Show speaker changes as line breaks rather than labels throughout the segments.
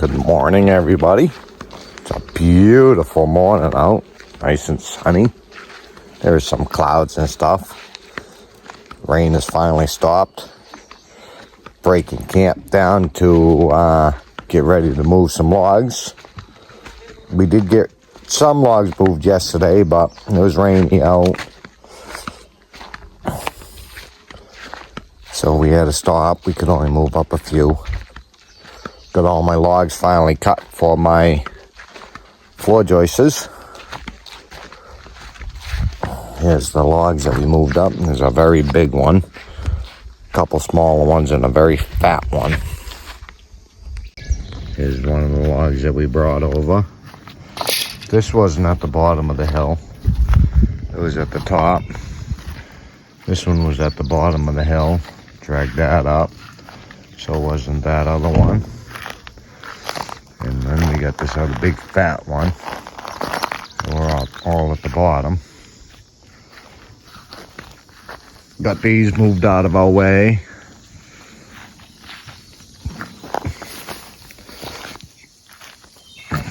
Good morning, everybody. It's a beautiful morning out. Nice and sunny. There's some clouds and stuff. Rain has finally stopped. Breaking camp down to get ready to move some logs. We did get some logs moved yesterday, but it was rainy out. So we had to stop. We could only move up a few. Got all my logs finally cut for my floor joists. Here's the logs that we moved up. There's a very big one, a couple smaller ones, and a very fat one. Here's one of the logs that we brought over. This wasn't at the bottom of the hill. It was at the top. This one was at the bottom of the hill. Dragged that up. So wasn't that other one. And then we got this other big fat one. We're all at the bottom. Got these moved out of our way.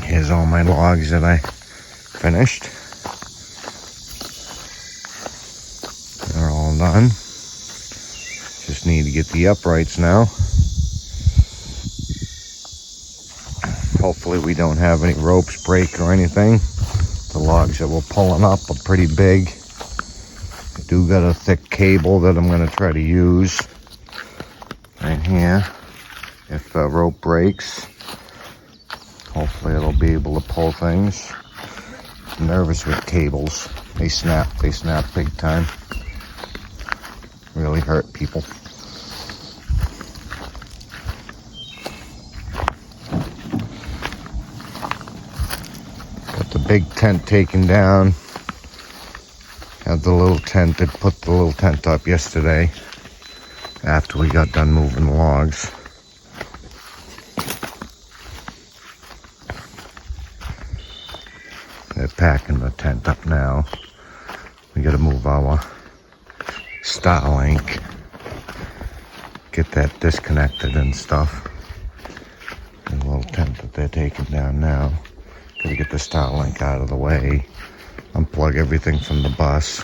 Here's all my logs that I finished. They're all done. Just need to get the uprights now. Hopefully we don't have any ropes break or anything. The logs that we're pulling up are pretty big. I do got a thick cable that I'm going to try to use right here. If the rope breaks, hopefully it'll be able to pull things. I'm nervous with cables. They snap big time. Really hurt people. Got the big tent taken down. Had the little tent, they put the little tent up yesterday after we got done moving the logs. They're packing the tent up now. We gotta move our Starlink, get that disconnected and stuff. The little tent that they're taking down now. Gotta get the Starlink out of the way. Unplug everything from the bus.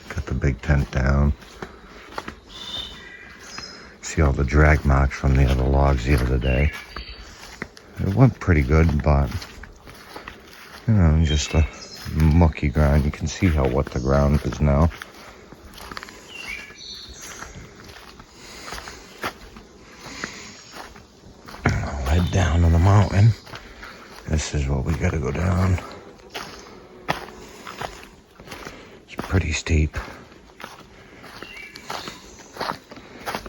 Got the big tent down. See all the drag marks from the other logs the other day. It went pretty good, but you know, just a mucky ground. You can see how wet the ground is now. I'll head down to the mountain. This is what we gotta go down. It's pretty steep.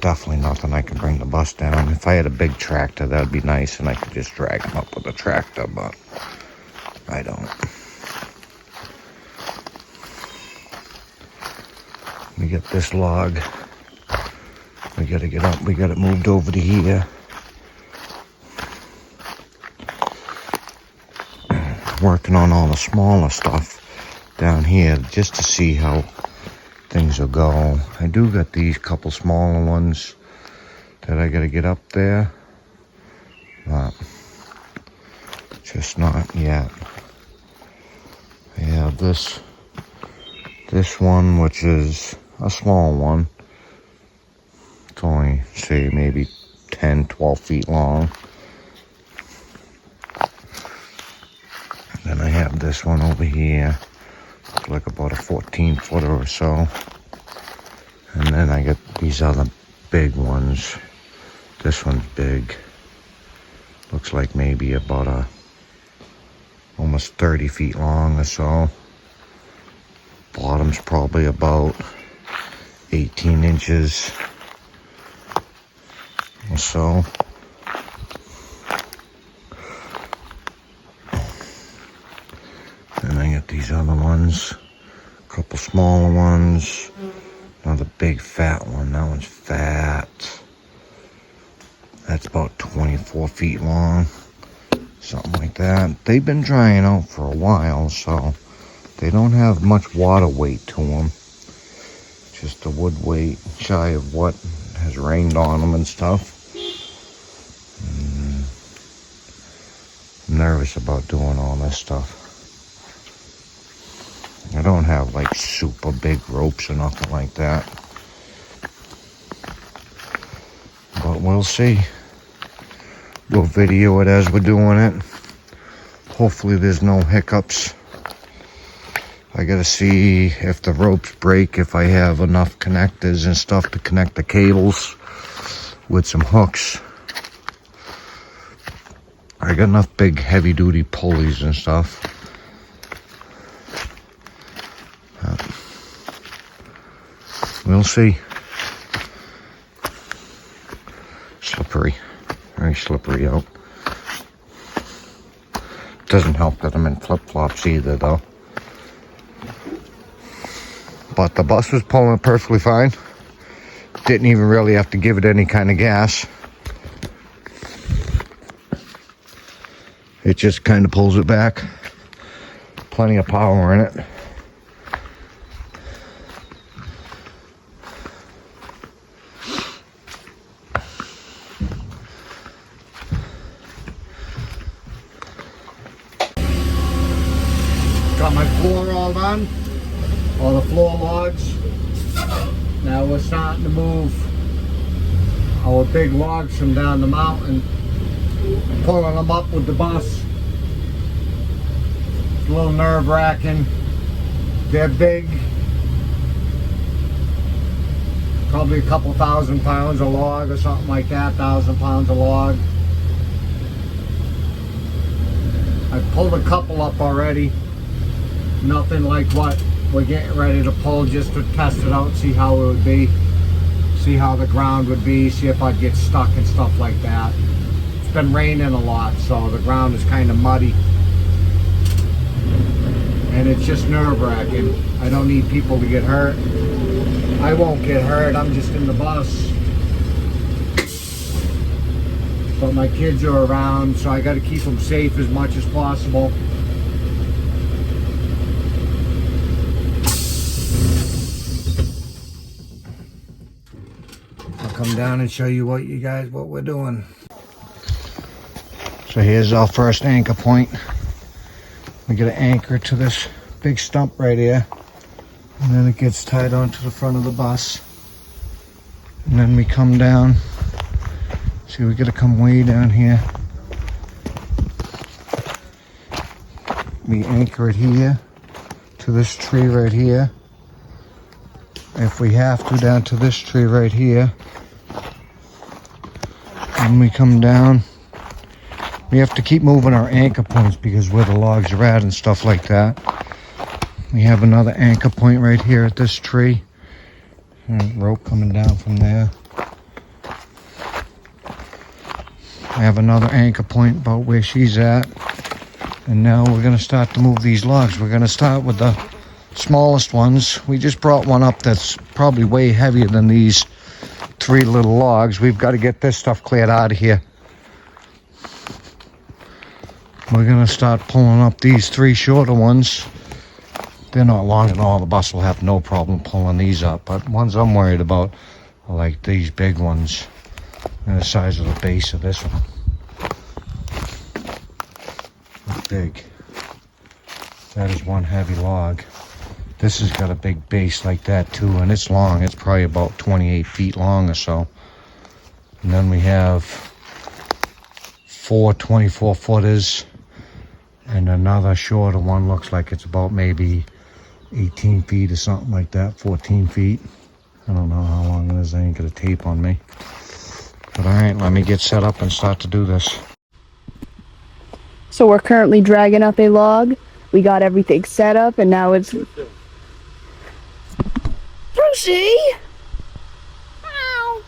Definitely nothing I can bring the bus down. If I had a big tractor, that'd be nice, and I could just drag them up with a tractor, but I don't. We get this log. We gotta get up. We got it moved over to here. Working on all the smaller stuff down here just to see how things will go. I do got these couple smaller ones that I gotta get up there, but just not yet. I have this one, which is a small one. It's only, say, maybe 10-12 feet long. Then I have this one over here, like about a 14-footer or so. And then I get these other big ones. This one's big. Looks like maybe about almost 30 feet long or so. Bottom's probably about 18 inches or so. And I get these other ones, a couple smaller ones, another big fat one. That one's fat. That's about 24 feet long, something like that. They've been drying out for a while, so They don't have much water weight to them. Just the wood weight, shy of what has rained on them and stuff. I'm nervous about doing all this stuff. I don't have like super big ropes or nothing like that. But we'll see. We'll video it as we're doing it. Hopefully there's no hiccups. I gotta see if the ropes break, if I have enough connectors and stuff to connect the cables with some hooks. I got enough big heavy duty pulleys and stuff. We'll see. Slippery. Very slippery out. Doesn't help that I'm in flip-flops either though. But the bus was pulling perfectly fine. Didn't even really have to give it any kind of gas. It just kind of pulls it back. Plenty of power in it. Got my floor all done. All the floor logs. Now we're starting to move our big logs from down the mountain, pulling them up with the bus. It's a little nerve-wracking. They're big, probably a couple 1,000 pounds a log or something like that, 1,000 pounds a log. I pulled a couple up already. Nothing like what we're getting ready to pull, just to test it out, see how it would be, see how the ground would be, see if I'd get stuck and stuff like that. It's been raining a lot, so the ground is kind of muddy. And it's just nerve-wracking. I don't need people to get hurt. I won't get hurt, I'm just in the bus. But my kids are around, so I got to keep them safe as much as possible. Come down and show you what we're doing. So here's our first anchor point. We get an anchor to this big stump right here, and then it gets tied onto the front of the bus, and then we come down. See, we gotta come way down here. We anchor it here to this tree right here. If we have to, down to this tree right here. When we come down, we have to keep moving our anchor points because where the logs are at and stuff like that. We have another anchor point right here at this tree. And rope coming down from there. I have another anchor point about where she's at. And now we're going to start to move these logs. We're going to start with the smallest ones. We just brought one up that's probably way heavier than these 3 little logs. We've got to get this stuff cleared out of here. We're going to start pulling up these 3 shorter ones. They're not long at all. The bus will have no problem pulling these up. But ones I'm worried about are like these big ones. And the size of the base of this one. That's big. That is one heavy log. This has got a big base like that too, and it's long. It's probably about 28 feet long or so. And then we have 4 24-footers and another shorter one. Looks like it's about maybe 18 feet or something like that, 14 feet. I don't know how long it is. I ain't got a tape on me. But all right, let me get set up and start to do this.
So we're currently dragging up a log. We got everything set up, and now it's... Brucey! Ow!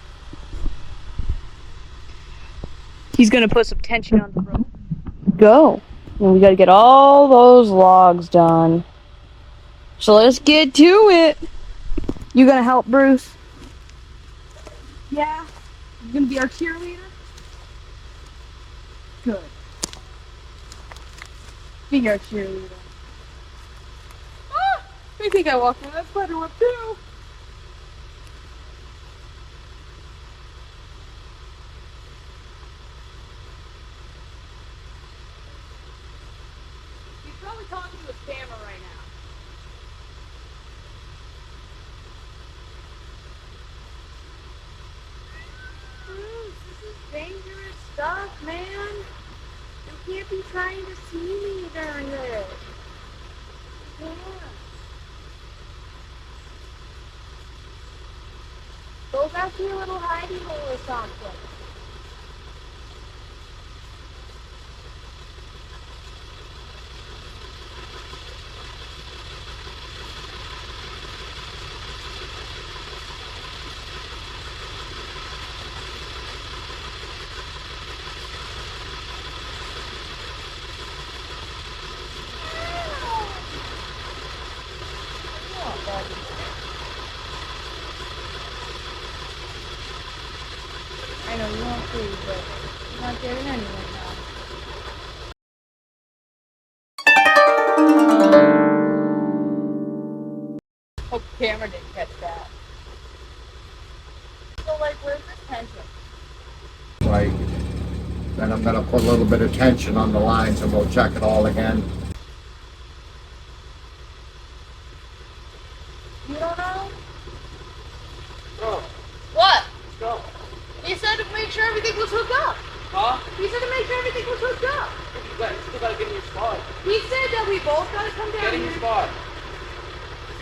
He's gonna put some tension on the rope. Go. And we gotta get all those logs done. So let's get to it. You gonna help, Bruce? Yeah. You gonna be our cheerleader? Good. Be our cheerleader. I think I walked in that spider web too. He's probably talking to his camera right now. Bruce, this is dangerous stuff, man. You can't be trying to see me during this. You can't. Go back to your little hidey hole or something. I know you want food, but you're not getting any right now. Hope the camera didn't catch that. So, like, where's this tension?
Like, then I'm gonna put a little bit of tension on the lines and we'll check it all again.
You don't know?
Bro,
What?
let's go.
He said to make sure everything was hooked up.
Huh?
He said to make sure everything was hooked up.
You still gotta get in your spot.
He said that we both gotta come down
Get in your
here.
spot.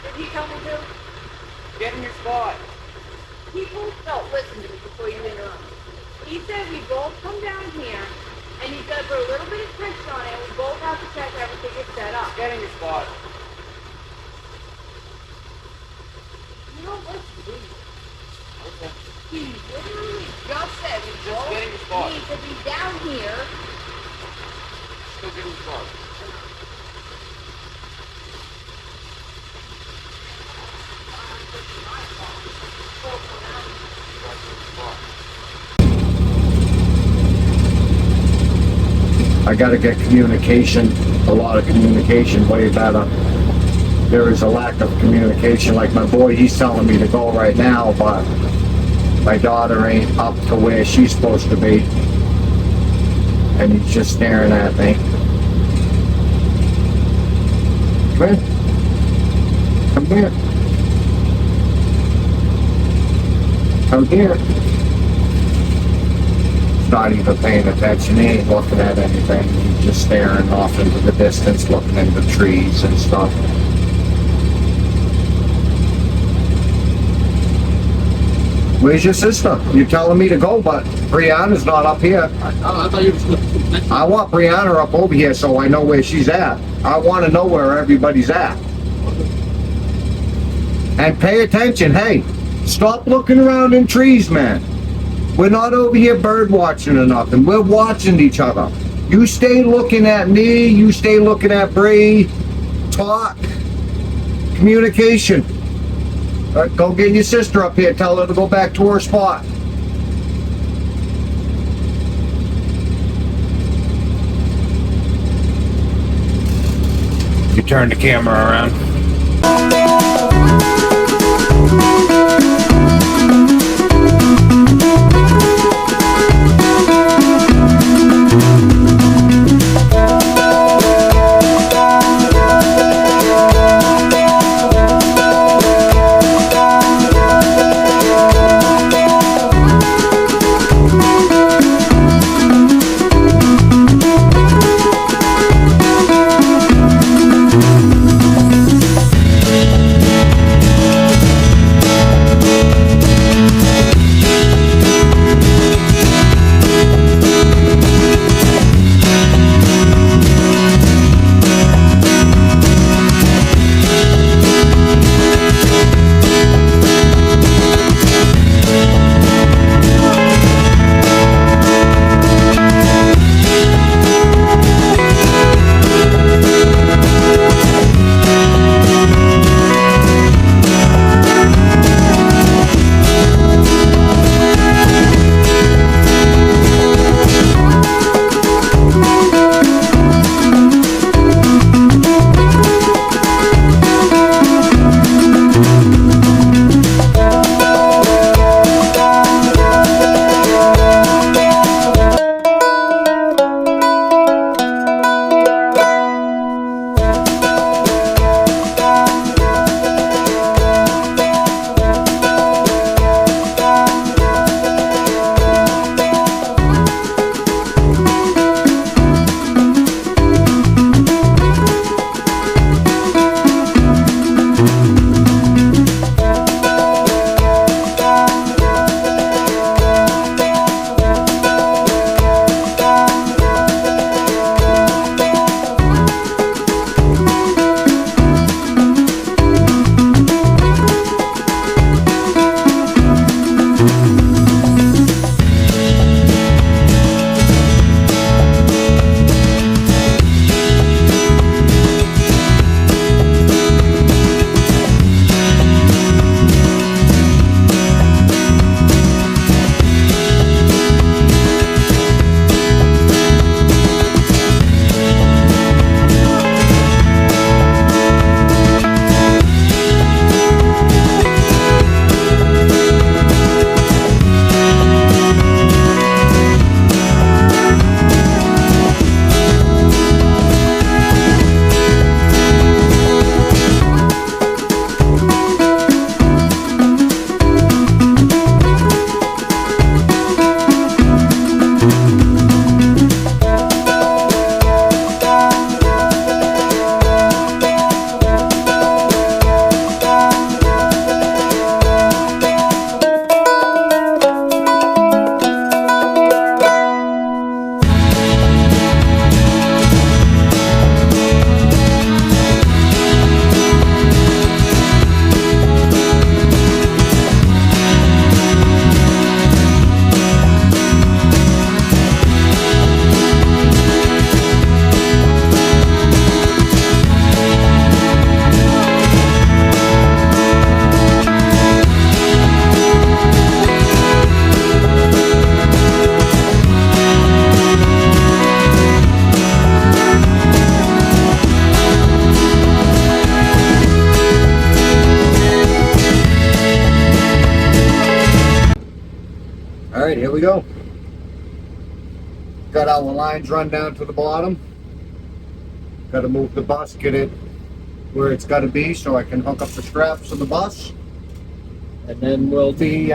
Did he tell me to?
Get in your spot.
No, listen to me before you interrupt. He said we both come down here, and he's gonna put a little bit of tension on it, and we both have to check everything is set up.
Get in your spot.
You don't listen to me.
Okay.
He literally just said we
Just
both
get in your spot.
need to be down here.
Still get in your spot.
I gotta get communication, a lot of communication, way better. There is a lack of communication. Like my boy, he's telling me to go right now, but my daughter ain't up to where she's supposed to be. And he's just staring at me. Come here. Come here. Come here. He's not even paying attention. He ain't looking at anything. He's just staring off into the distance, looking into trees and stuff. Where's your sister? You're telling me to go, but Brianna's not up here.
I thought you were
I want Brianna up over here so I know where she's at. I want to know where everybody's at. And pay attention. Hey, stop looking around in trees, man. We're not over here bird watching or nothing. We're watching each other. You stay looking at me. You stay looking at Bree. Talk. Communication. All right, go get your sister up here. Tell her to go back to her spot. You turn the camera around. right, here we go. Got our lines run down to the bottom. Got to move the bus, get it where it's got to be so I can hook up the straps of the bus. And then we'll be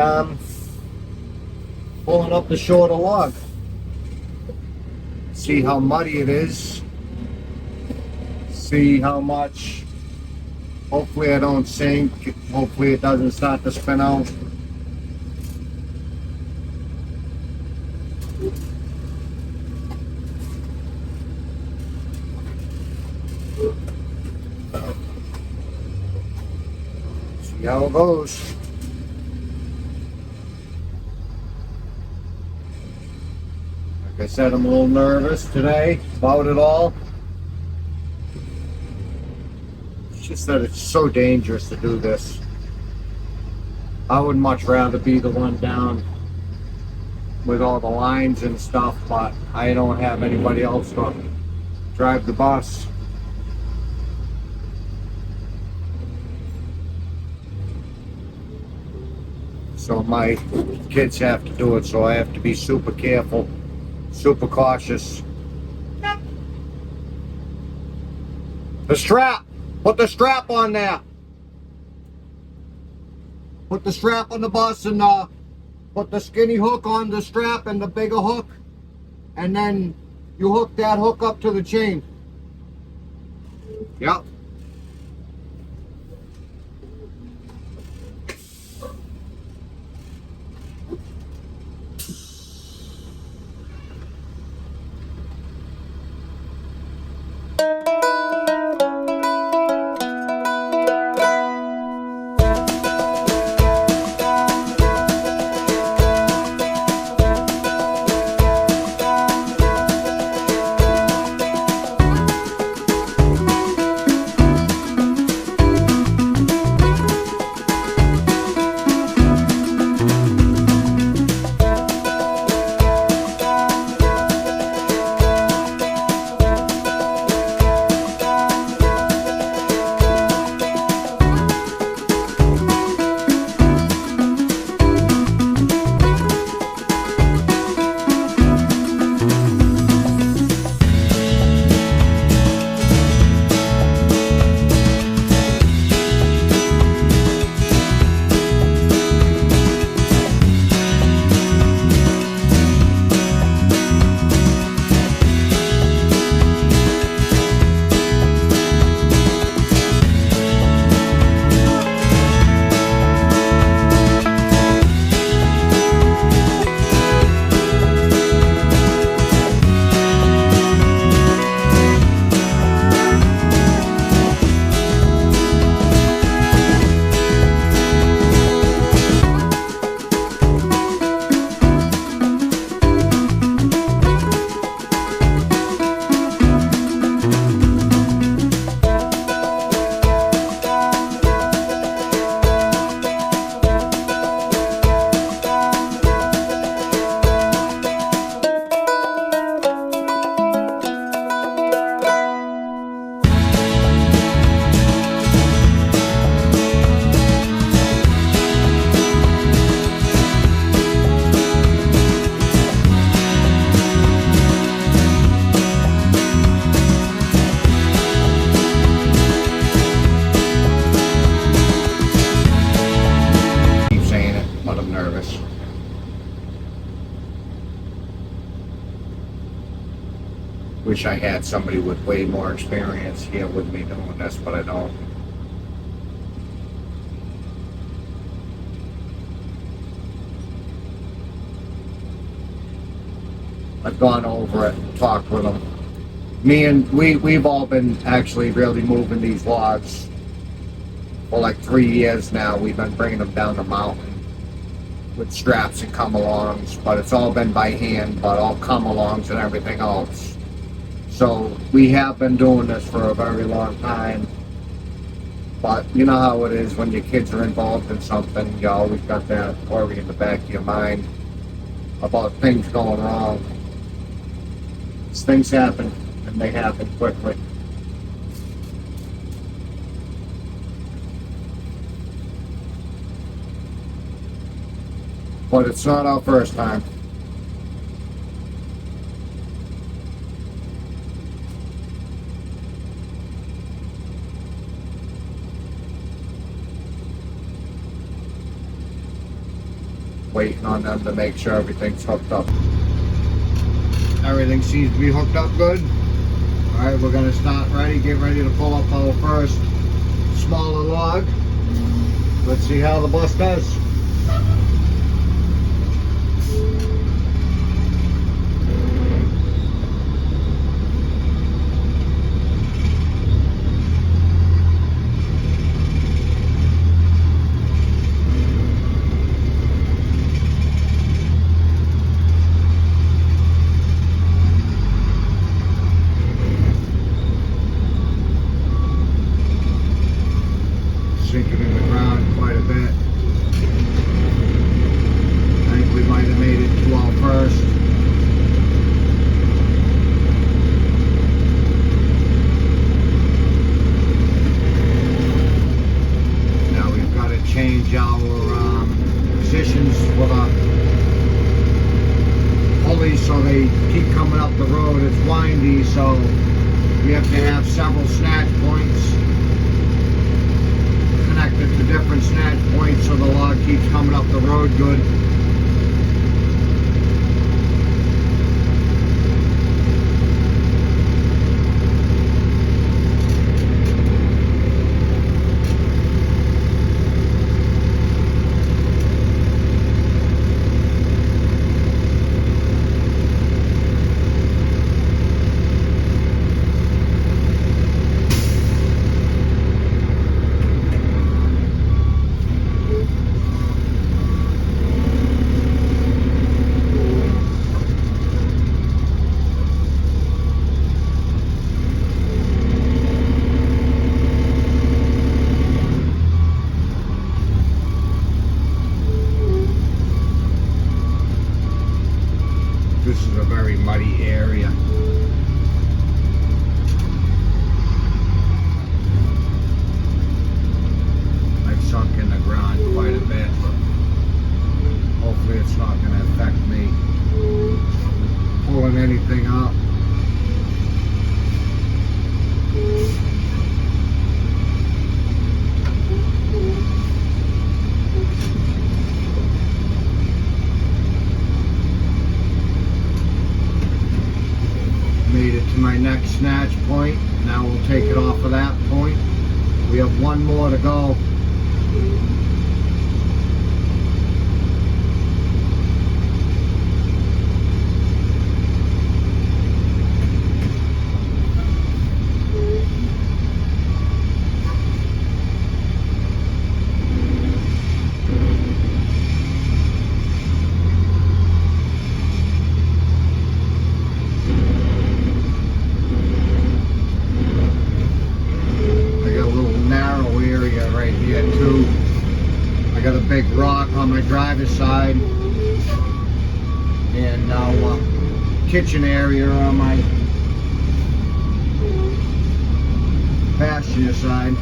pulling up the shorter log. See how muddy it is. See how much. Hopefully I don't sink. Hopefully it doesn't start to spin out. See how it goes. Like I said, I'm a little nervous today about it all. It's just that it's so dangerous to do this. I would much rather be the one down with all the lines and stuff, but I don't have anybody else to drive the bus. So my kids have to do it, so I have to be super careful, super cautious. The strap! Put the strap on there! Put the strap on the bus and put the skinny hook on the strap and the bigger hook. And then you hook that hook up to the chain. Yep. Wish I had somebody with way more experience here with me doing this, but I don't. I've gone over it and talked with them. We've all been actually really moving these logs for like 3 years now. We've been bringing them down the mountain with straps and come-alongs, but it's all been by hand, but all come-alongs and everything else. So we have been doing this for a very long time, but you know how it is when your kids are involved in something, you always got that worry in the back of your mind about things going wrong. Things happen, and they happen quickly. But it's not our first time. Waiting on them to make sure everything's hooked up. Everything seems to be hooked up good. Alright, we're gonna start ready, get ready to pull up our first smaller log. Let's see how the bus does. Sinking in the ground quite a bit. I think we might have made it to our first. Now we've got to change our positions for the pulleys so they keep coming up the road. It's windy, so we have to have several snatch points connected to different snatch points so the log keeps coming up the road good. This is a very muddy area. I've sunk in the ground quite a bit, but hopefully it's not going to affect me pulling anything up. Made it to my next snatch point. Now we'll take it off of that point. We have one more to go. Right here too. I got a big rock on my driver's side and now kitchen area on my passenger side.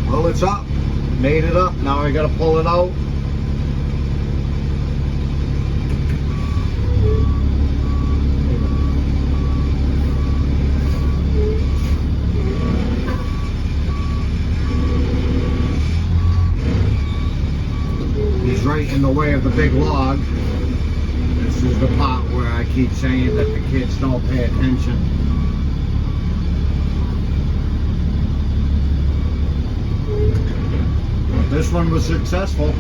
Well, it's up. Made it up. Now I gotta pull it out. Right in the way of the big log. This is the part where I keep saying that the kids don't pay attention. But this one was successful.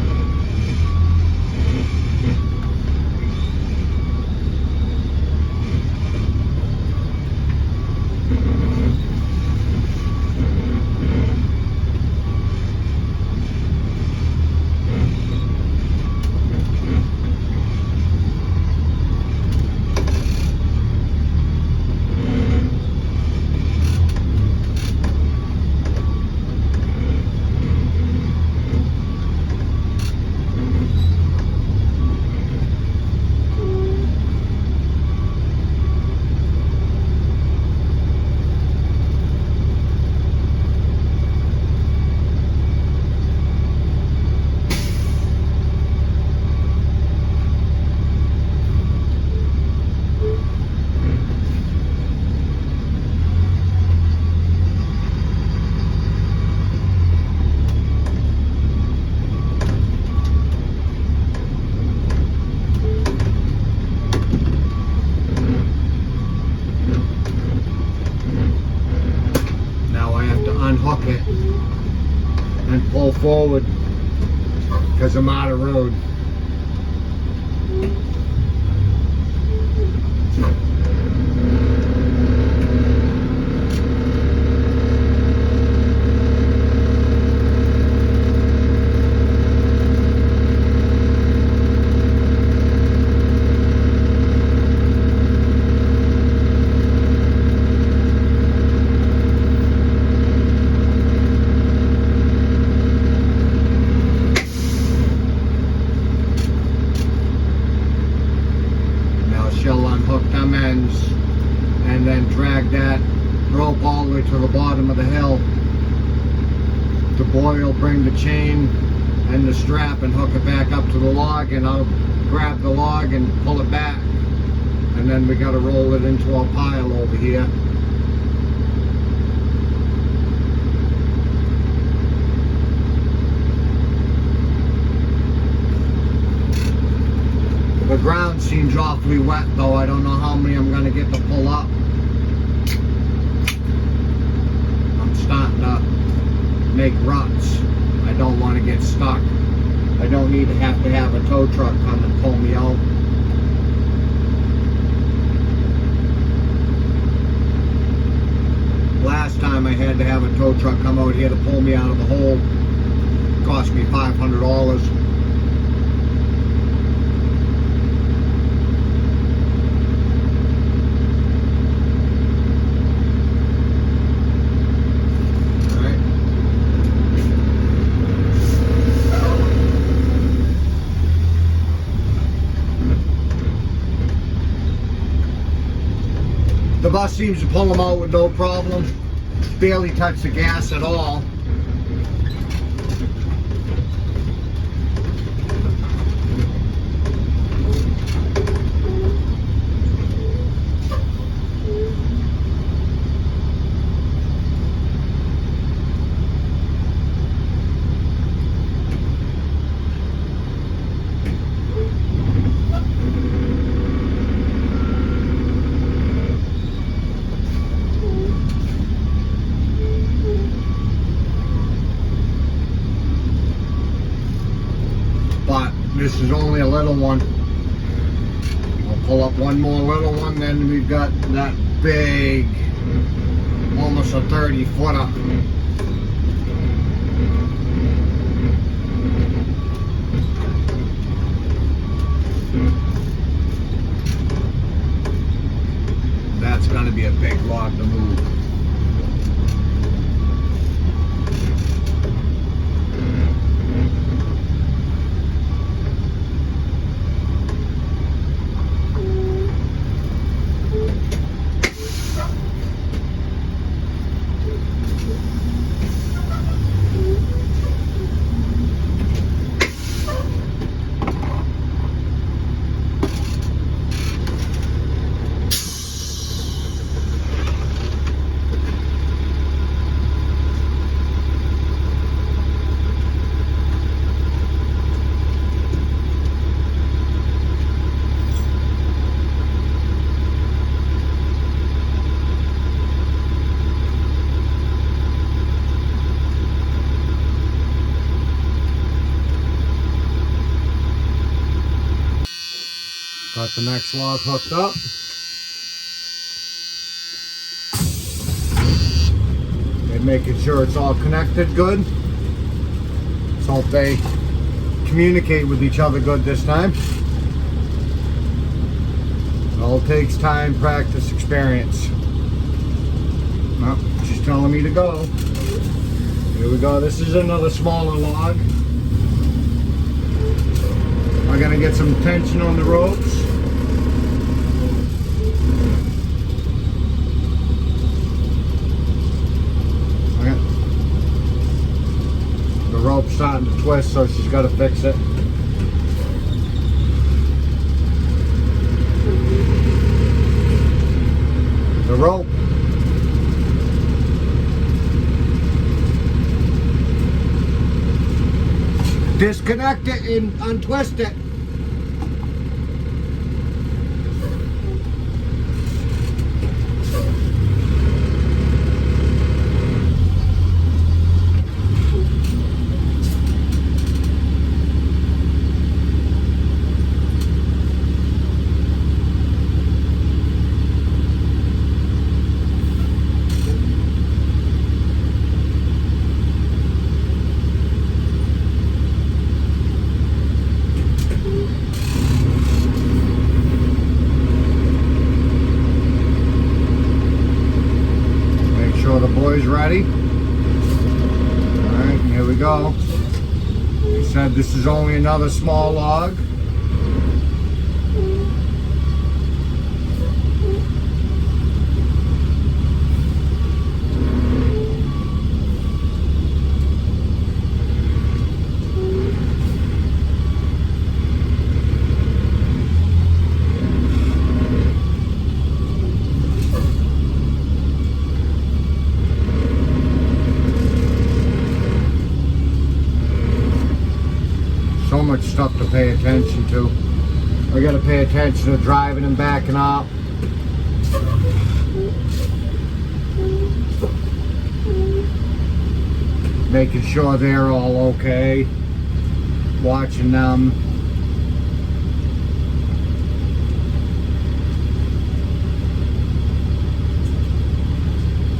pull forward because I'm out of road. She'll unhook them ends and then drag that rope all the way to the bottom of the hill. The boy will bring the chain and the strap and hook it back up to the log, and I'll grab the log and pull it back, and then we got to roll it into our pile over here. The ground seems awfully wet though. I don't know how many I'm going to get to pull up. I'm starting to make ruts. I don't want to get stuck. I don't need to have a tow truck come and pull me out. Last time I had to have a tow truck come out here to pull me out of the hole. It cost me $500. The bus seems to pull them out with no problem. Barely touch the gas at all. This is only a little one. I'll pull up one more little one, then we've got that big, almost a 30-footer. That's going to be a big log to move. Got the next log hooked up. And making sure it's all connected good. Let's hope they communicate with each other good this time. It all takes time, practice, experience. Well, she's telling me to go. Here we go. This is another smaller log. I'm gonna get some tension on the ropes. Okay. The rope's starting to twist, so she's got to fix it. The rope. Disconnect it and untwist it. boys ready? Alright, here we go. He said this is only another small log. So much stuff to pay attention to. I gotta pay attention to driving and backing up. Making sure they're all okay. Watching them.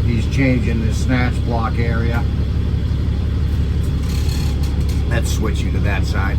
He's changing the snatch block area. Let's switch you to that side.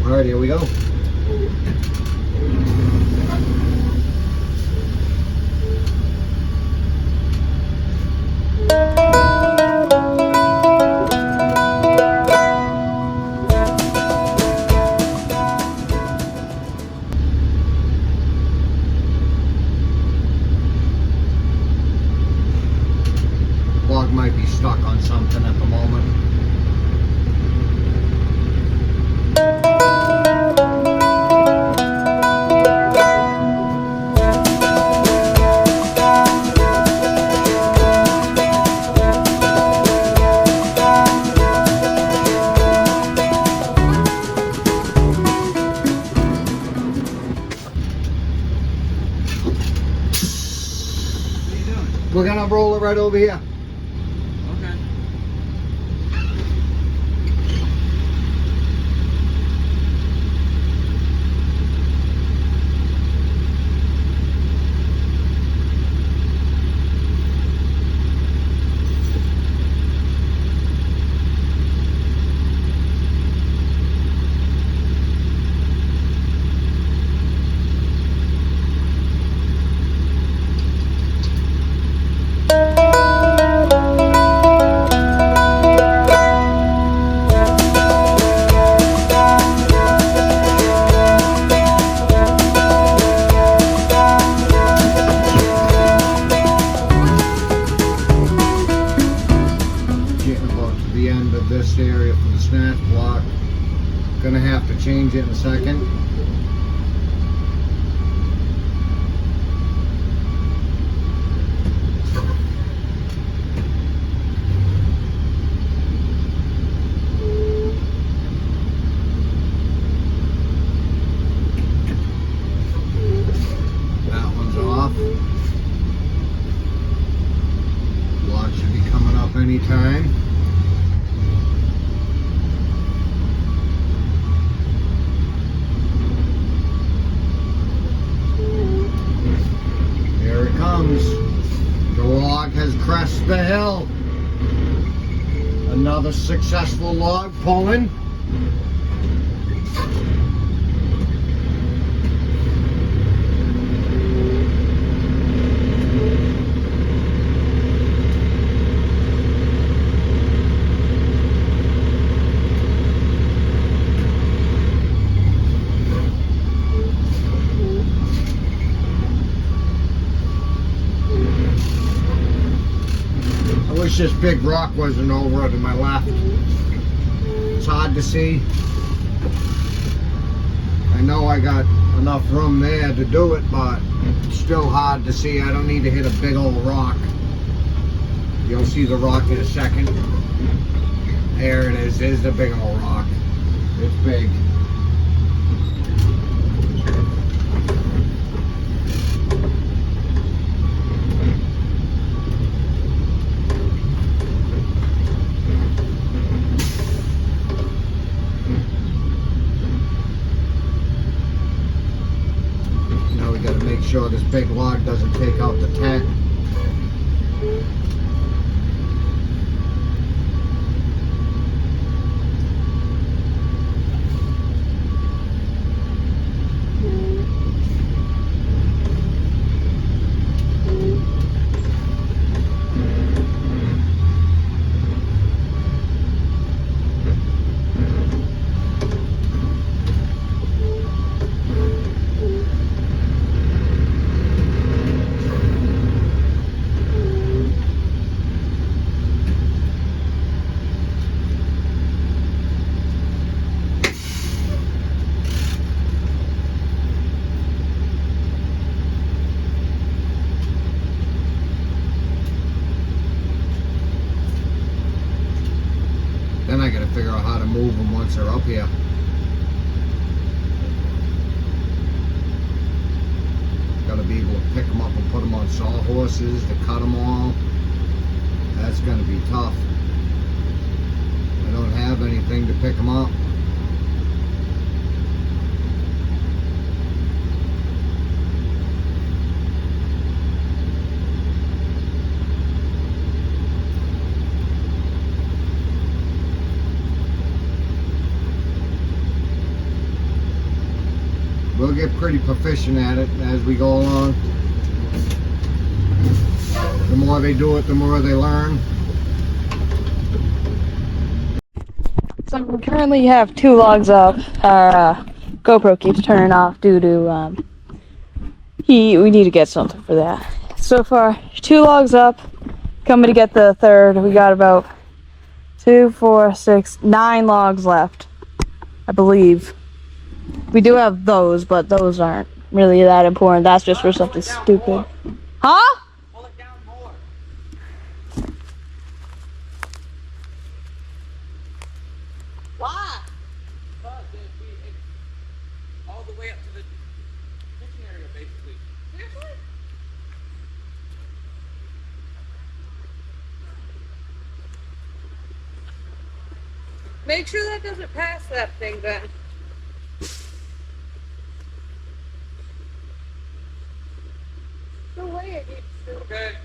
Alright, here we go. Log might be stuck on something at the moment. We're gonna roll it right over here.
Okay. The end of this area for the snatch block. Gonna have to change it in a second. That one's off. Block should be coming up anytime. The log has crested the hill. Another successful log pulling. wish this big rock wasn't over to my left. It's hard to see. I know I got enough room there to do it, but it's still hard to see. I don't need to hit a big old rock. You'll see the rock in a second. There it is. There's the big old rock. It's big. Now we got to make sure this big log doesn't take out the tent. Then I gotta figure out how to move them once they're up here. Gotta be able to pick them up and put them on sawhorses to cut them all. That's gonna be tough. I don't have anything to pick them up. We'll get pretty proficient at it as we go along. The more they do it, the more they learn.
So we currently have 2 logs up. Our GoPro keeps turning off due to we need to get something for that. So far, 2 logs up. Coming to get the third. We got about 2, 4, 6, 9 logs left, I believe. We do have those, but those aren't really that important. That's just for something stupid. Huh?
Pull it down more.
Why?
Because it's all the way up to the kitchen area, basically.
Seriously? Make sure that doesn't pass that thing then. No way it needs to.
Okay.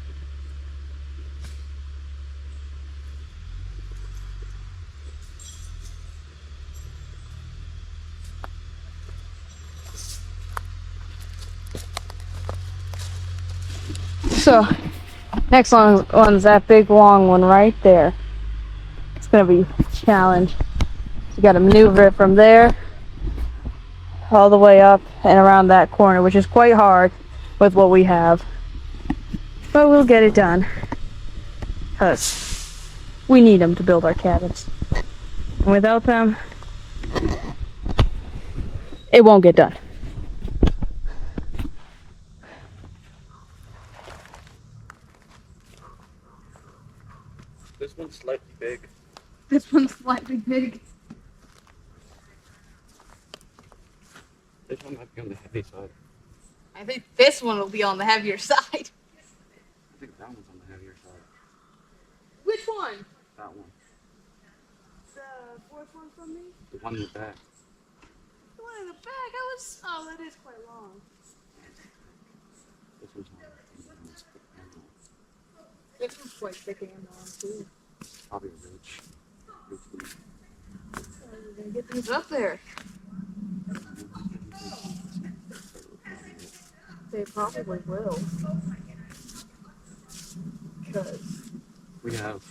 So, next one's that big long one right there. It's gonna be a challenge. You gotta maneuver it from there all the way up and around that corner, which is quite hard with what we have. But we'll get it done. Because we need them to build our cabins. And without them, it won't get done.
This one's slightly big.
This one's slightly big.
This one might be on the heavy side.
I think this one will be on the heavier side.
I think that one's on the heavier side.
Which one?
That one.
The fourth one from me?
The one in the back.
The one in the back? Oh, that is quite long.
This one's on.
This one's quite thick and long too.
Probably a ridge.
We're gonna get these up there. They probably will. Because
We have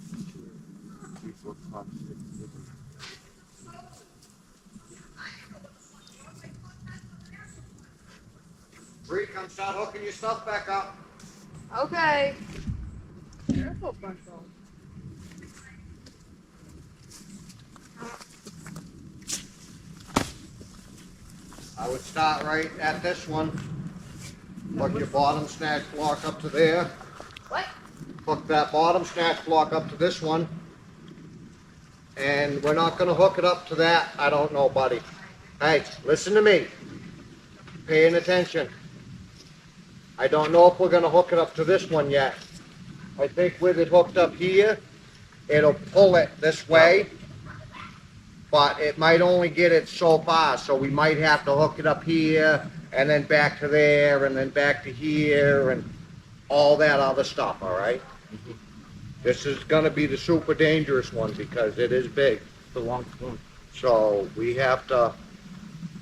2, 3, 4, 5, 6, 7.
Bree, come start hooking your stuff back up.
okay. careful, Bunko.
I would start right at this one. Hook your bottom snatch block up to there.
What?
Hook that bottom snatch block up to this one. And we're not gonna hook it up to that. I don't know, buddy. Hey, listen to me. Paying attention. I don't know if we're gonna hook it up to this one yet. I think with it hooked up here, it'll pull it this way. But it might only get it so far, so we might have to hook it up here, and then back to there, and then back to here, and all that other stuff, all right? This is gonna be the super dangerous one because it is big.
The long one.
So we have to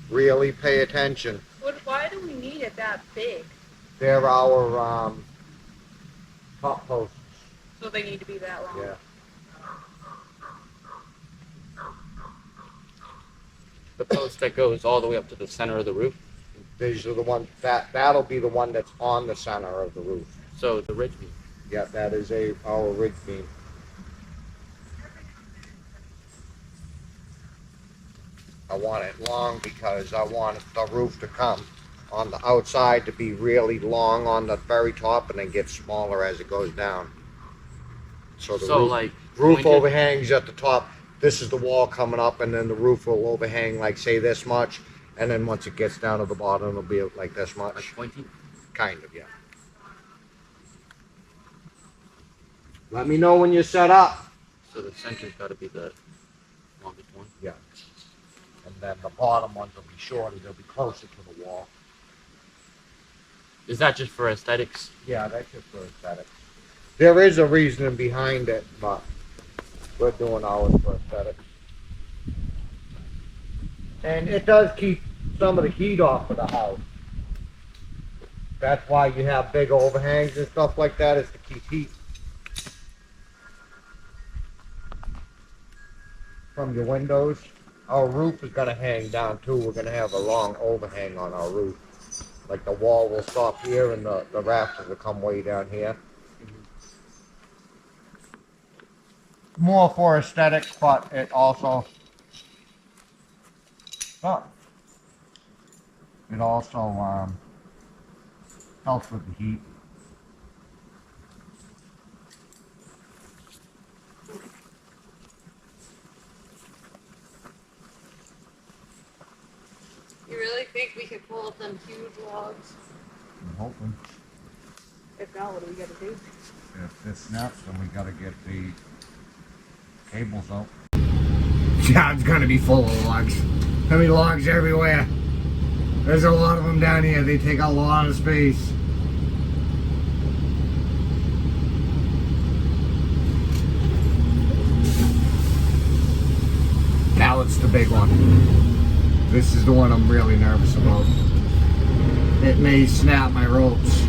really pay attention.
Why do we need it that big?
They're our top posts,
So they need to be that long.
yeah.
The post that goes all the way up to the center of the roof.
These are the ones, that'll be the one that's on the center of the roof.
So the ridge beam.
Yeah, that is our ridge beam. I want it long because I want the roof to come on the outside to be really long on the very top and then get smaller as it goes down. So the
So
roof,
like
roof
when you-
overhangs at the top. This is the wall coming up, and then the roof will overhang like say this much, and then once it gets down to the bottom, it'll be like this much.
like pointy.
Kind of, yeah. Let me know when you're set up.
So the center's got to be the longest one.
Yeah. And then the bottom ones will be shorter. They'll be closer to the wall.
Is that just for aesthetics?
Yeah, that's just for aesthetics. There is a reasoning behind it, but we're doing ours for aesthetics. And it does keep some of the heat off of the house. That's why you have big overhangs and stuff like that, is to keep heat from your windows. Our roof is gonna hang down too. We're gonna have a long overhang on our roof. Like the wall will stop here and the rafters will come way down here. More for aesthetics, but it also it also helps with the heat.
You really think we could pull up them huge logs?
I'm hoping.
If not, what do we gotta do?
If this snaps, then we gotta get the cables out. Yeah, it's gonna be full of logs. I mean, logs everywhere. There's a lot of them down here. They take a lot of space. Now it's the big one. This is the one I'm really nervous about. It may snap my ropes.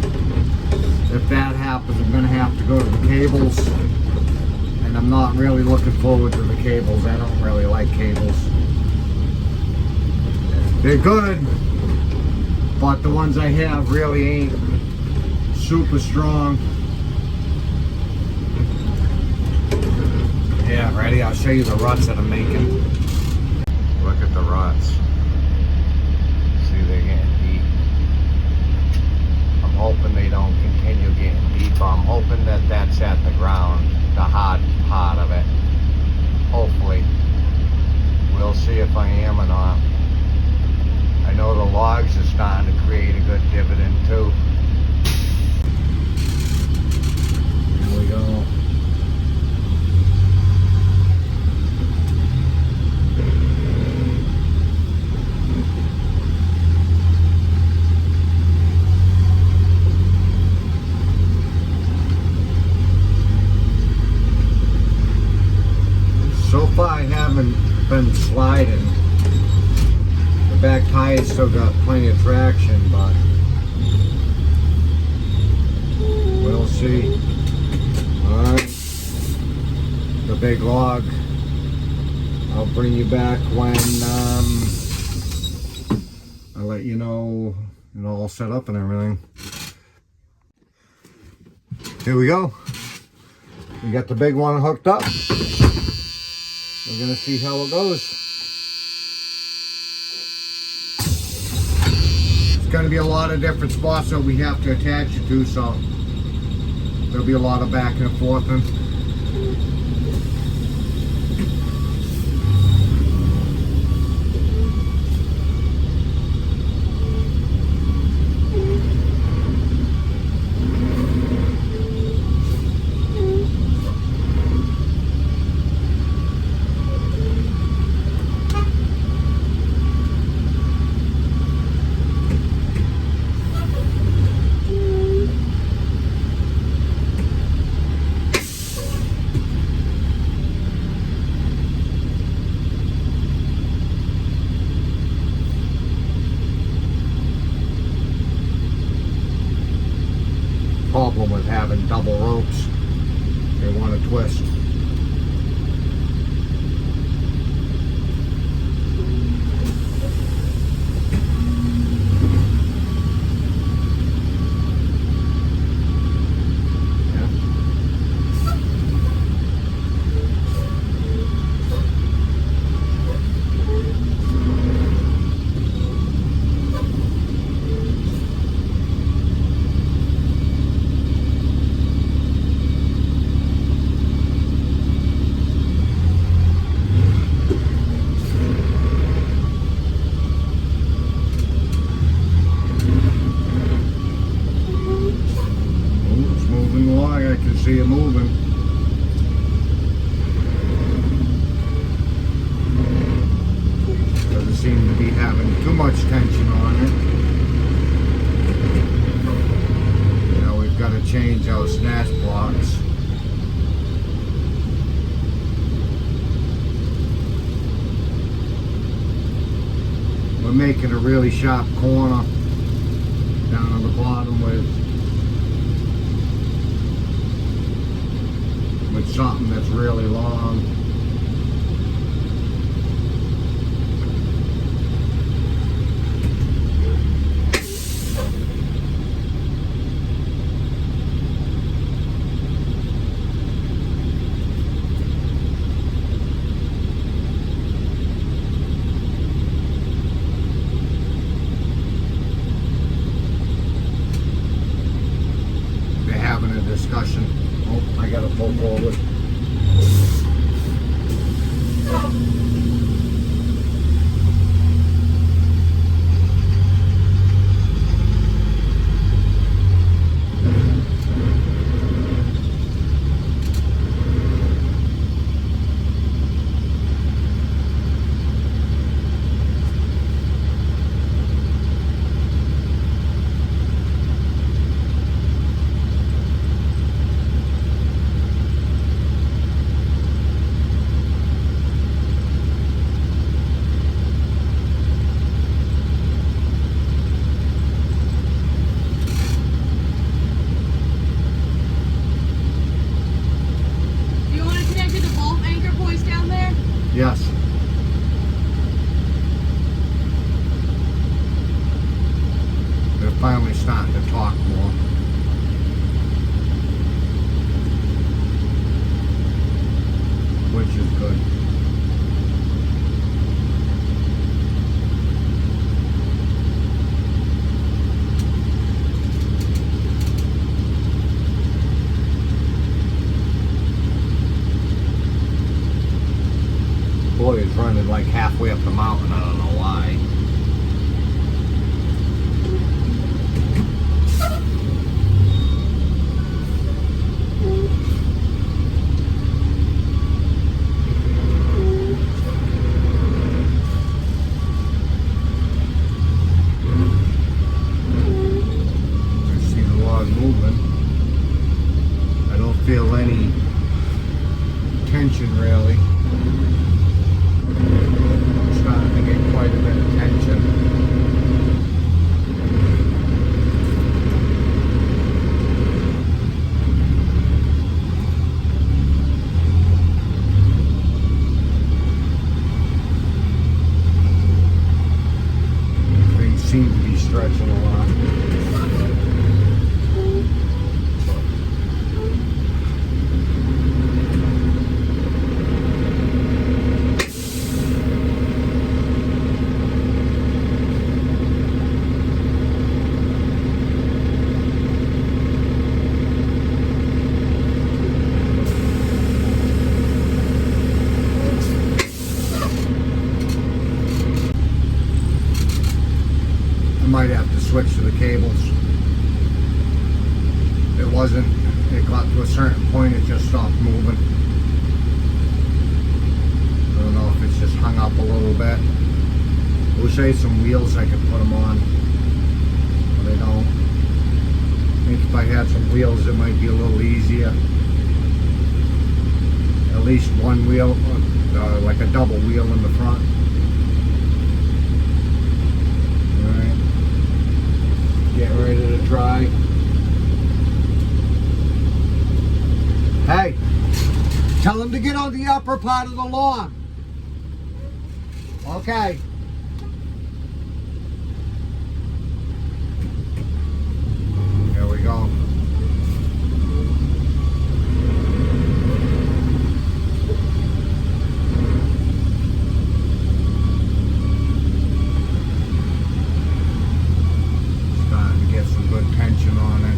If that happens, I'm gonna have to go to the cables. And I'm not really looking forward to the cables. I don't really like cables. They're good, but the ones I have really ain't super strong. Yeah, ready? I'll show you the ruts that I'm making. Look at the ruts. See, they're getting deep. I'm hoping they don't continue getting deep. I'm hoping that that's at the ground, the hard part of it. Hopefully. We'll see if I am or not. I know the logs are starting to create a good dividend too. Here we go. So far I haven't been sliding. The back tires still got plenty of traction, but we'll see. Alright. The big log. I'll bring you back when I let you know it's all set up and everything. Here we go. We got the big one hooked up. We're gonna see how it goes. It's gonna be a lot of different spots that we have to attach it to, so there'll be a lot of back and forth. And problem with having double ropes, they want to twist. I can see it moving. Doesn't seem to be having too much tension on it. You know, we've got to change our snatch blocks. We're making a really sharp corner down on the bottom with something that's really long. They're having a discussion. Oh, I gotta pull forward. Yes. They're finally starting to talk more. Which is good. Boy, it's running like halfway up the mountain. I don't know why. I see the log moving. I don't feel any tension really. Starting to get quite a bit of tension. Things seem to be stretching a lot. might have to switch to the cables. It got to a certain point, it just stopped moving. I don't know if it's just hung up a little bit. I wish I had some wheels I could put them on, but I don't. I think if I had some wheels it might be a little easier. At least one wheel, like a double wheel in the front. Alright. Get ready to dry. Hey, tell him to get on the upper part of the lawn. Okay. There we go. Starting to get some good tension on it.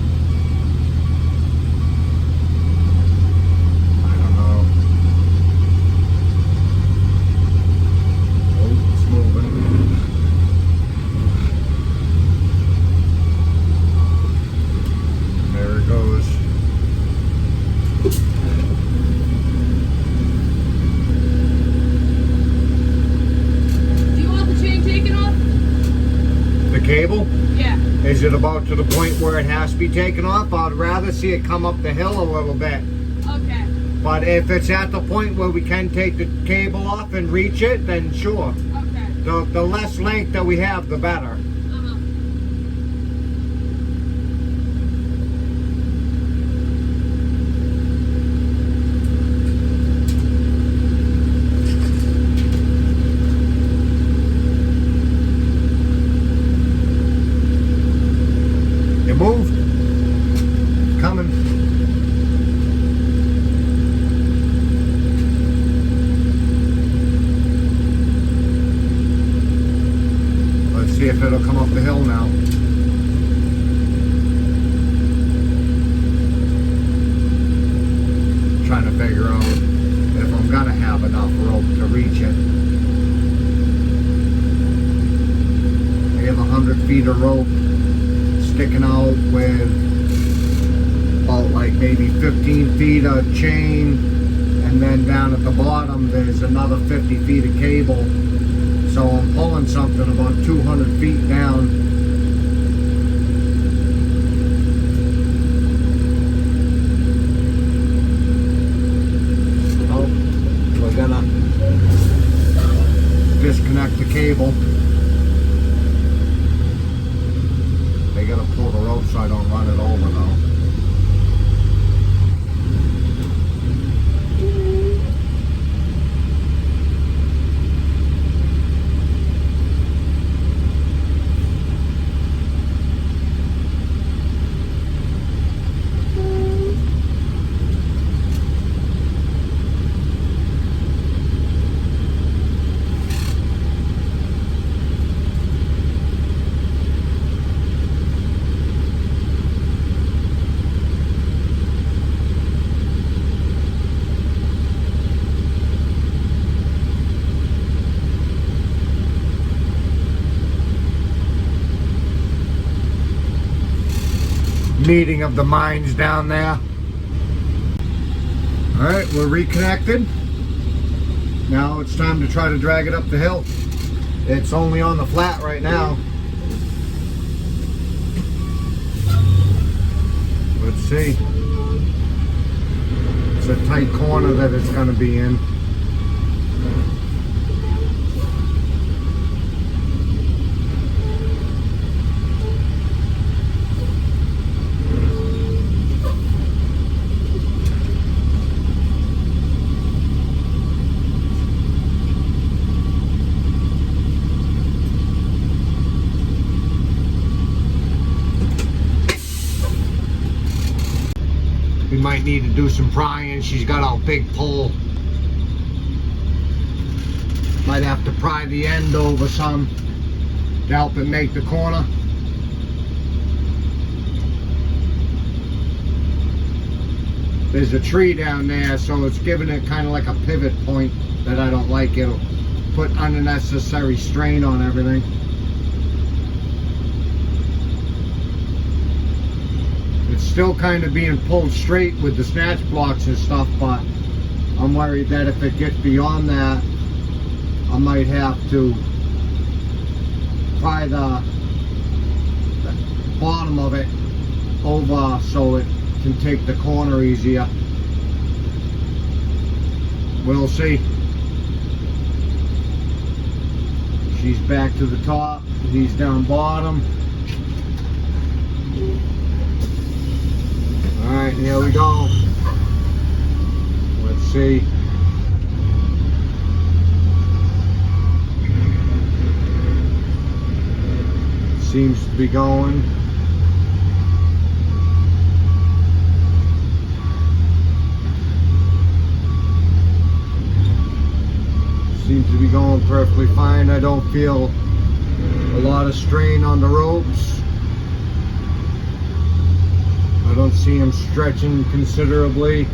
Cable?
Yeah.
Is it about to the point where it has to be taken off? I'd rather see it come up the hill a little bit.
Okay.
But if it's at the point where we can take the cable off and reach it, then sure.
Okay.
The less length that we have, the better. Moved. Coming. Let's see if it'll come up the hill now. Trying to figure out if I'm gonna have enough rope to reach it. I have 100 feet of rope sticking out with about like maybe 15 feet of chain, and then down at the bottom there's another 50 feet of cable, so I'm pulling something about 200 feet down. Oh, we're gonna disconnect the cable. They gotta pull the rope so I don't run it over though. Meeting of the minds down there. Alright, we're reconnected. Now it's time to try to drag it up the hill. It's only on the flat right now. Let's see. It's a tight corner that it's going to be in. We might need to do some prying. She's got a big pole. Might have to pry the end over some to help it make the corner. There's a tree down there, so it's giving it kind of like a pivot point that I don't like. It'll put unnecessary strain on everything. still kind of being pulled straight with the snatch blocks and stuff, but I'm worried that if it gets beyond that, I might have to pry the bottom of it over so it can take the corner easier. We'll see. She's back to the top, he's down bottom. Alright, here we go. Let's see. Seems to be going. Seems to be going perfectly fine. I don't feel a lot of strain on the ropes. I don't see them stretching considerably.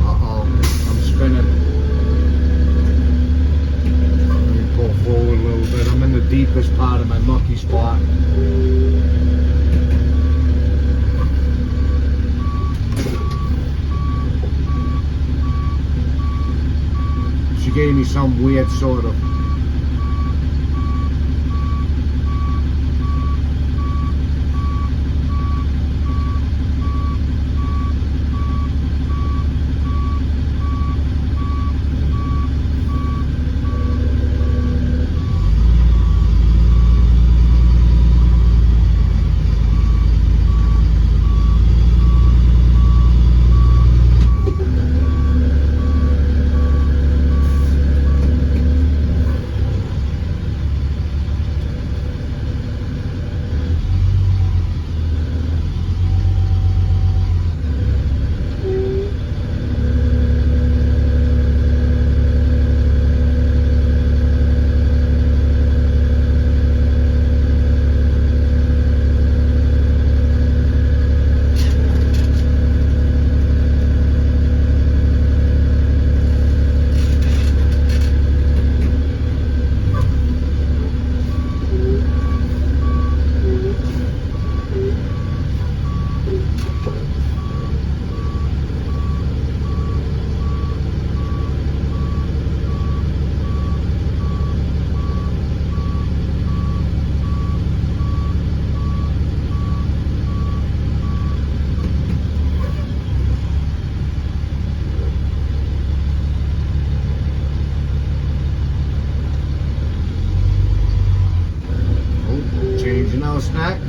Uh-oh, I'm spinning. Let me pull forward a little bit. I'm in the deepest part of my mucky spot. She gave me some weird sort of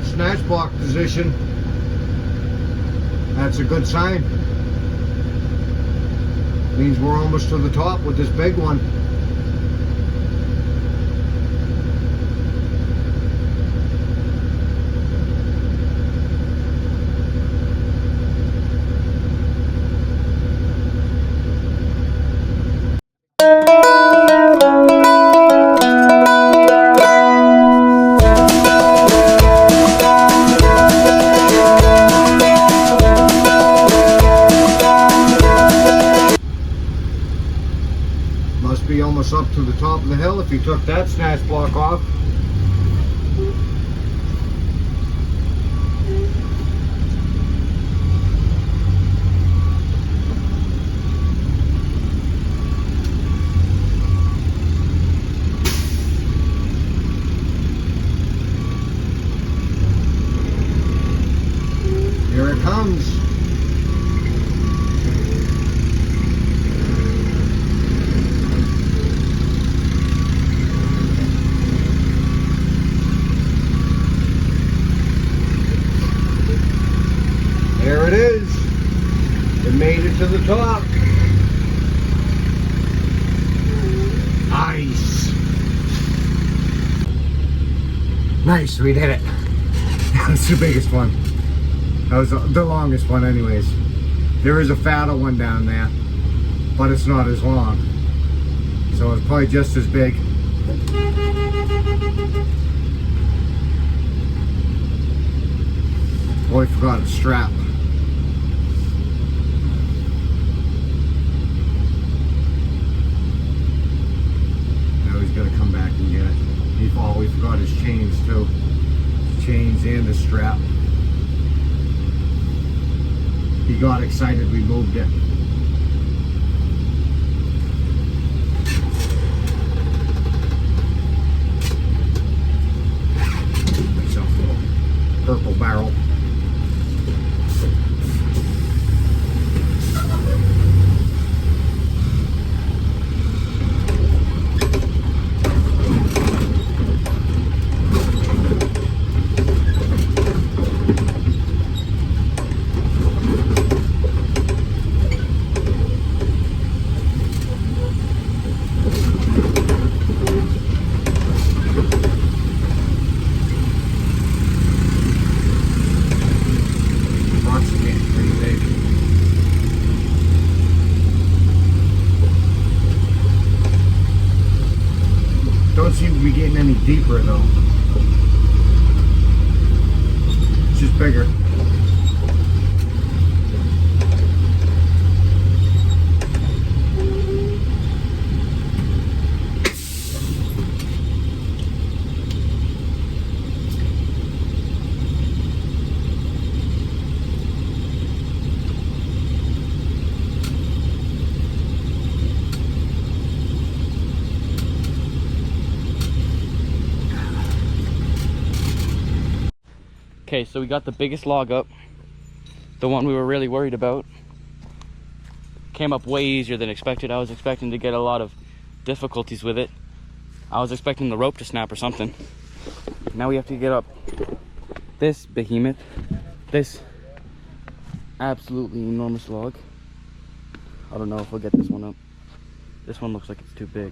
snatch block position. That's a good sign. Means we're almost to the top with this big one. Must be almost up to the top of the hill if he took that snatch block off. Here it comes. There it is. It made it to the top. Nice. Nice, we did it. That's the biggest one. That was the longest one anyways. There is a fatter one down there, but it's not as long. So it's probably just as big. Boy, forgot a strap. We forgot his chains too. Chains and the strap. He got excited, we moved it. Myself a little purple barrel. Don't seem to be getting any deeper though. It's just bigger.
Okay, so we got the biggest log up, the one we were really worried about. Came up way easier than expected. I was expecting to get a lot of difficulties with it. I was expecting the rope to snap or something. Now we have to get up this behemoth, this absolutely enormous log. I don't know if we'll get this one up. This one looks like it's too big.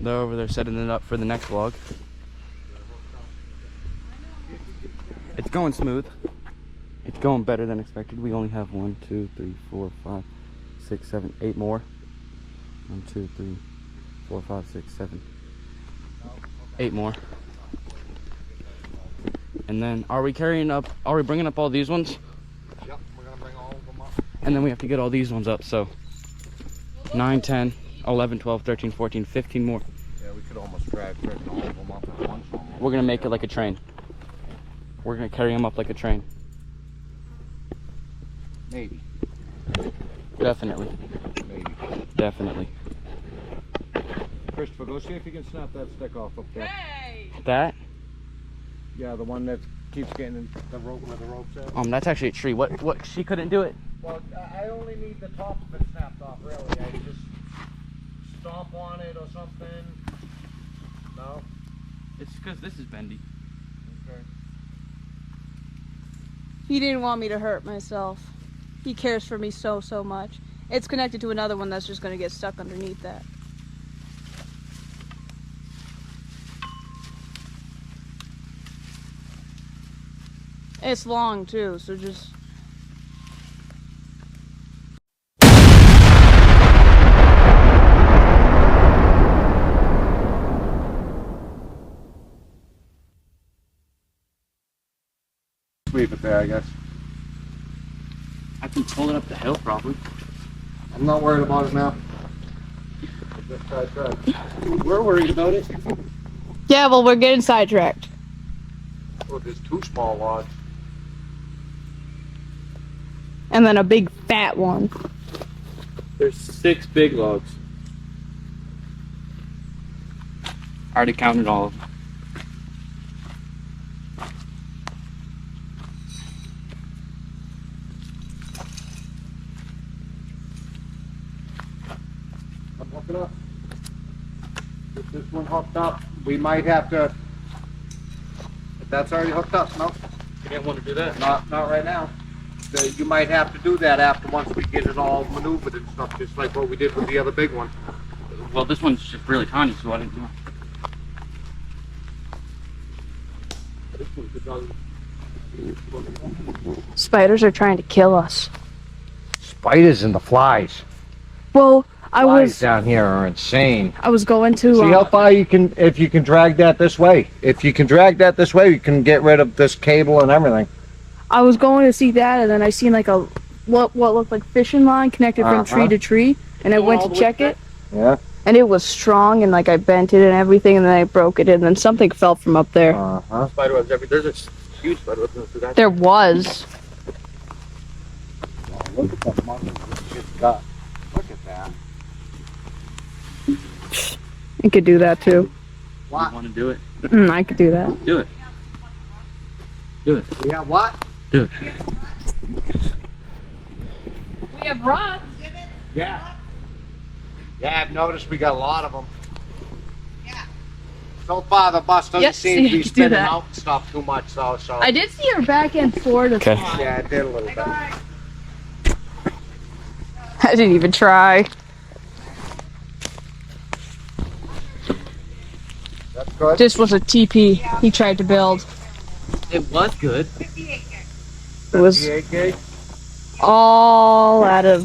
They're over there setting it up for the next log. It's going smooth. It's going better than expected. We only have 1, 2, 3, 4, 5, 6, 7, 8 more. 1, 2, 3, 4, 5, 6, 7, 8 more. And then are we bringing up all these ones?
Yep, we're gonna bring all of them up.
And then we have to get all these ones up, so 9, 10, 11, 12, 13, 14, 15 more.
Yeah, we could almost drag all of them up at once.
We're gonna make it like a train. We're gonna carry them up like a train.
Maybe.
Definitely.
Maybe.
Definitely.
Christopher, go see if you can snap that stick off up there.
That?
Yeah, the one that keeps getting in the rope where the rope's at.
That's actually a tree. What? She couldn't do it?
Well, I only need the top of it snapped off, really. I just stomp on it or something. No?
It's because this is bendy.
Okay.
He didn't want me to hurt myself. He cares for me so much. It's connected to another one that's just going to get stuck underneath that. It's long too, so just...
Leave it there, I guess.
I can pull it up the hill probably.
I'm not worried about it now.
We're worried about it.
Yeah, well, we're getting sidetracked.
Oh, there's 2 small logs.
And then a big fat one.
There's 6 big logs. I already counted all of them.
I'm hooking up. Get this one hooked up. We might have to. If that's already hooked up, no?
You didn't want to do that?
Not right now. You might have to do that after once we get it all maneuvered and stuff, just like what we did with the other big one.
Well, this one's just really tiny, so I didn't know.
This one's
Spiders are trying to kill us.
Spiders and the flies.
Well,
Flies down here are insane.
I was going to...
See how far you can, if you can drag that this way. If you can drag that this way, you can get rid of this cable and everything.
I was going to see that, and then I seen like a what looked like fishing line connected from tree to tree, and I went to check it.
Yeah.
and it was strong, and like I bent it and everything, and then I broke it, and then something fell from up there.
Spiderwebs there's a huge spiderweb through that.
There was.
Look at that muscle it's got. Look at that.
I could do that too.
What?
Want to do it?
I could do that.
Do it. Do it.
We have what?
Do it.
We have rods.
Yeah. Yeah, I've noticed we got a lot of them.
Yeah.
So far, the bus doesn't
Yes,
seem to
you
be
can do
spinning
that.
out and stuff too much, though. So
I did see her back end forward.
Okay.
yeah, it did a little bit.
I didn't even try.
That's good.
This was a TP he tried to build.
It was good.
58 gig.
It was
58 gauge.
all out of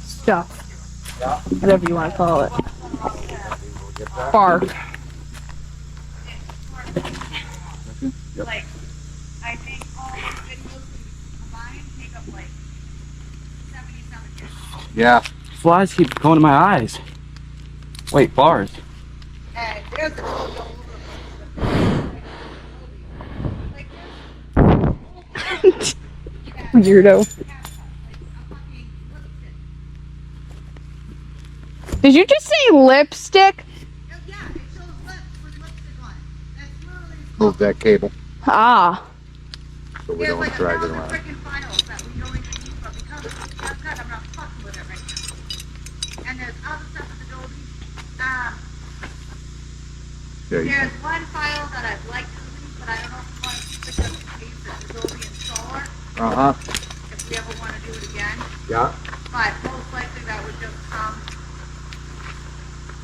stuff.
Yeah.
Whatever you want to call it. Bark.
Like, I think all the videos combined take up like 77 gigs.
Yeah.
Flies keep going to my eyes. Wait, bars.
And there's a whole like
Weirdo. Did you just say lipstick?
yeah, it shows lips with lipstick on it. That's literally
Move that cable
Ah.
so we
there's
don't
like
drag it
1,000
around.
freaking files that we don't even use, but because it's CapCut, I'm not fucking with it right now. And there's other stuff with Adobe.
Yeah, you
There's one file that I'd like to delete, but I don't know if we want to keep it just in case the Adobe installer, if we ever want to do it again.
Yeah.
But most likely that would just come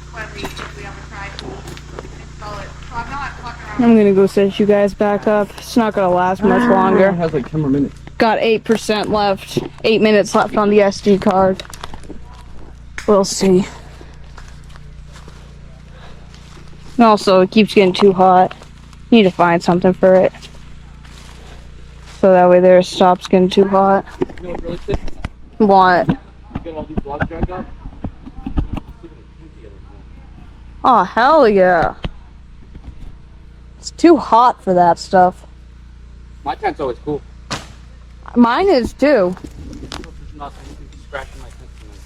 when if we ever try to install it. So I'm not fucking around.
I'm gonna go set you guys back up. It's not gonna last much longer.
It has like 10 more minutes.
Got 8% left. 8 minutes left on the SD card. We'll see. And also, it keeps getting too hot. Need to find something for it. So that way there it stops getting too hot.
You know what's really sick?
What?
You get all these vlogs dragged up.
Oh, hell yeah. It's too hot for that stuff.
My tent's always cool.
Mine is too.
There's nothing. You can be scratching my tent tonight.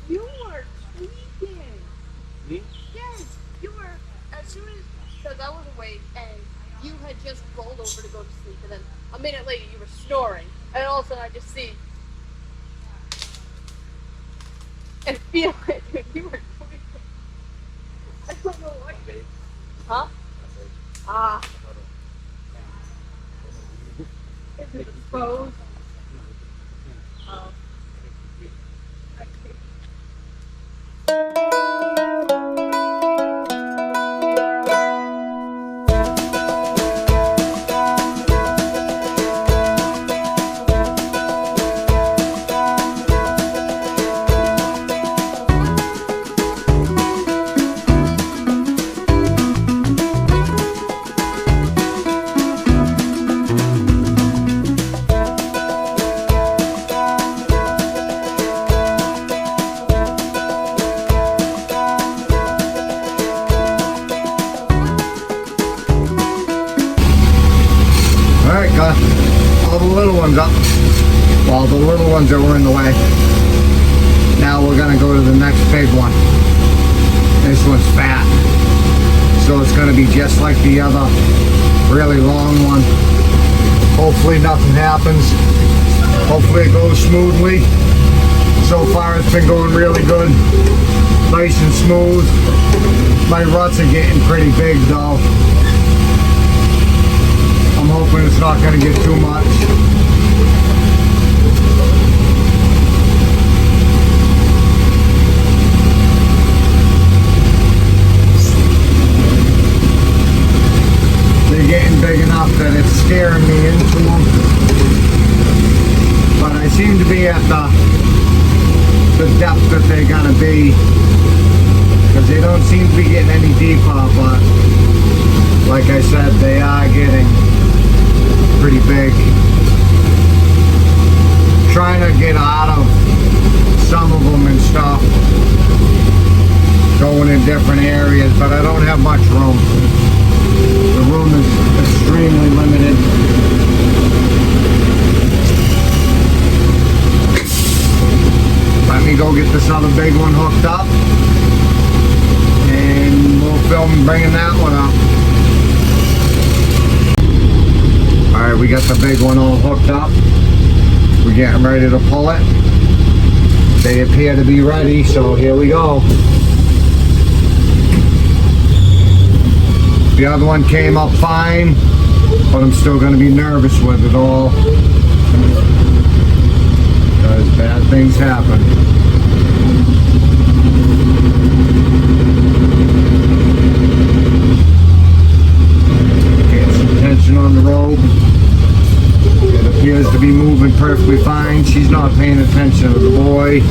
You are tweaking.
Me?
Yes, you were. As soon as, because I was awake and you had just rolled over to go to sleep, and then a minute later you were snoring, and all of a sudden I just see and feel it. You were tweaking. I don't know why. Huh? Ah. Is it exposed? Oh.
Alright, got all the little ones up. Well, the little ones that were in the way. Now we're gonna go to the next big one. This one's fat. So it's gonna be just like the other really long one. Hopefully nothing happens. Hopefully it goes smoothly. So far it's been going really good. Nice and smooth. My ruts are getting pretty big though. I'm hoping it's not going to get too much. They're getting big enough that it's scaring me into them. But I seem to be at the depth that they're going to be. Because they don't seem to be getting any deeper, but like I said, they are getting pretty big. trying to get out of some of them and stuff, going in different areas, but I don't have much room. The room is extremely limited. Let me go get this other big one hooked up, and we'll film bringing that one up. Alright, we got the big one all hooked up. We're getting ready to pull it. They appear to be ready, so here we go. The other one came up fine, but I'm still going to be nervous with it all, because bad things happen. Get some tension on the rope. It appears to be moving perfectly fine. She's not paying attention to the boy.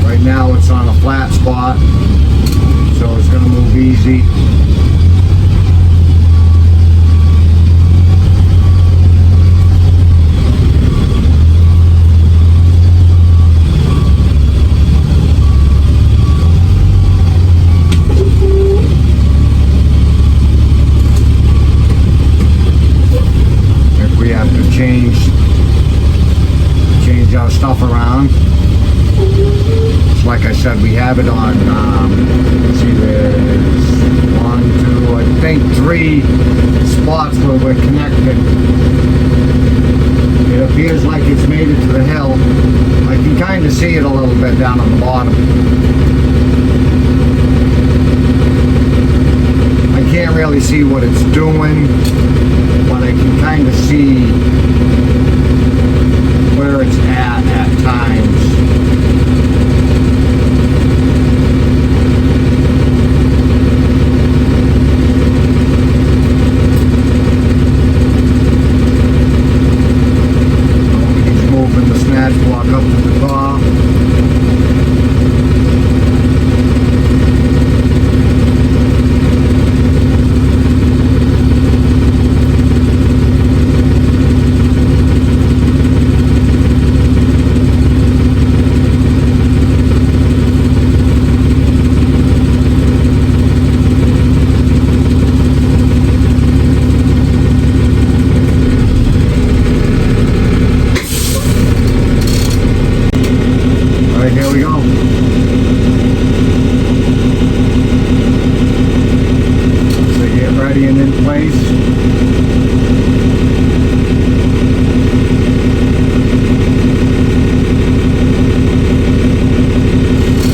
Right now it's on a flat spot, so it's going to move easy. Change our stuff around. Like I said, we have it on, let's see, there's 1, 2, I think 3 spots where we're connected. It appears like it's made it to the hill. I can kind of see it a little bit down on the bottom. I can't really see what it's doing, but I can kind of see where it's at times. He's moving the snatch block up to the top. Here we go. So get ready and in place.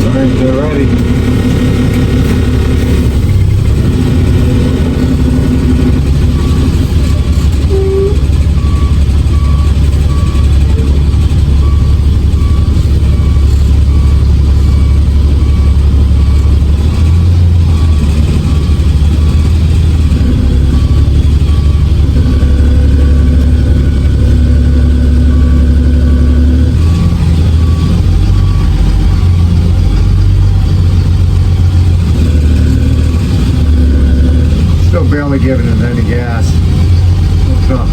Alright, they're ready. Barely giving it any gas. What's up?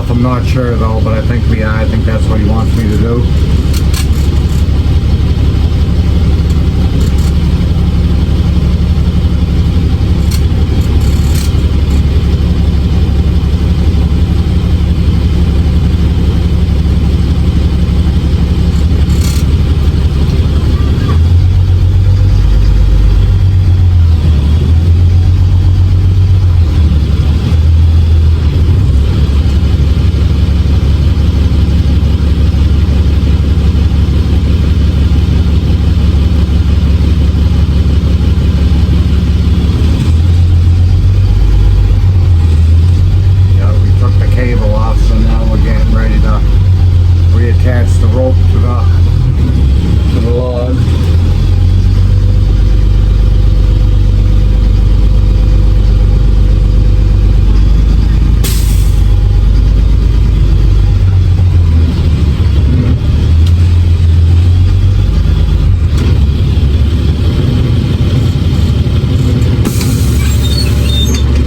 off. I'm not sure though, but I think I think that's what he wants me to do. Reattach the rope to the log.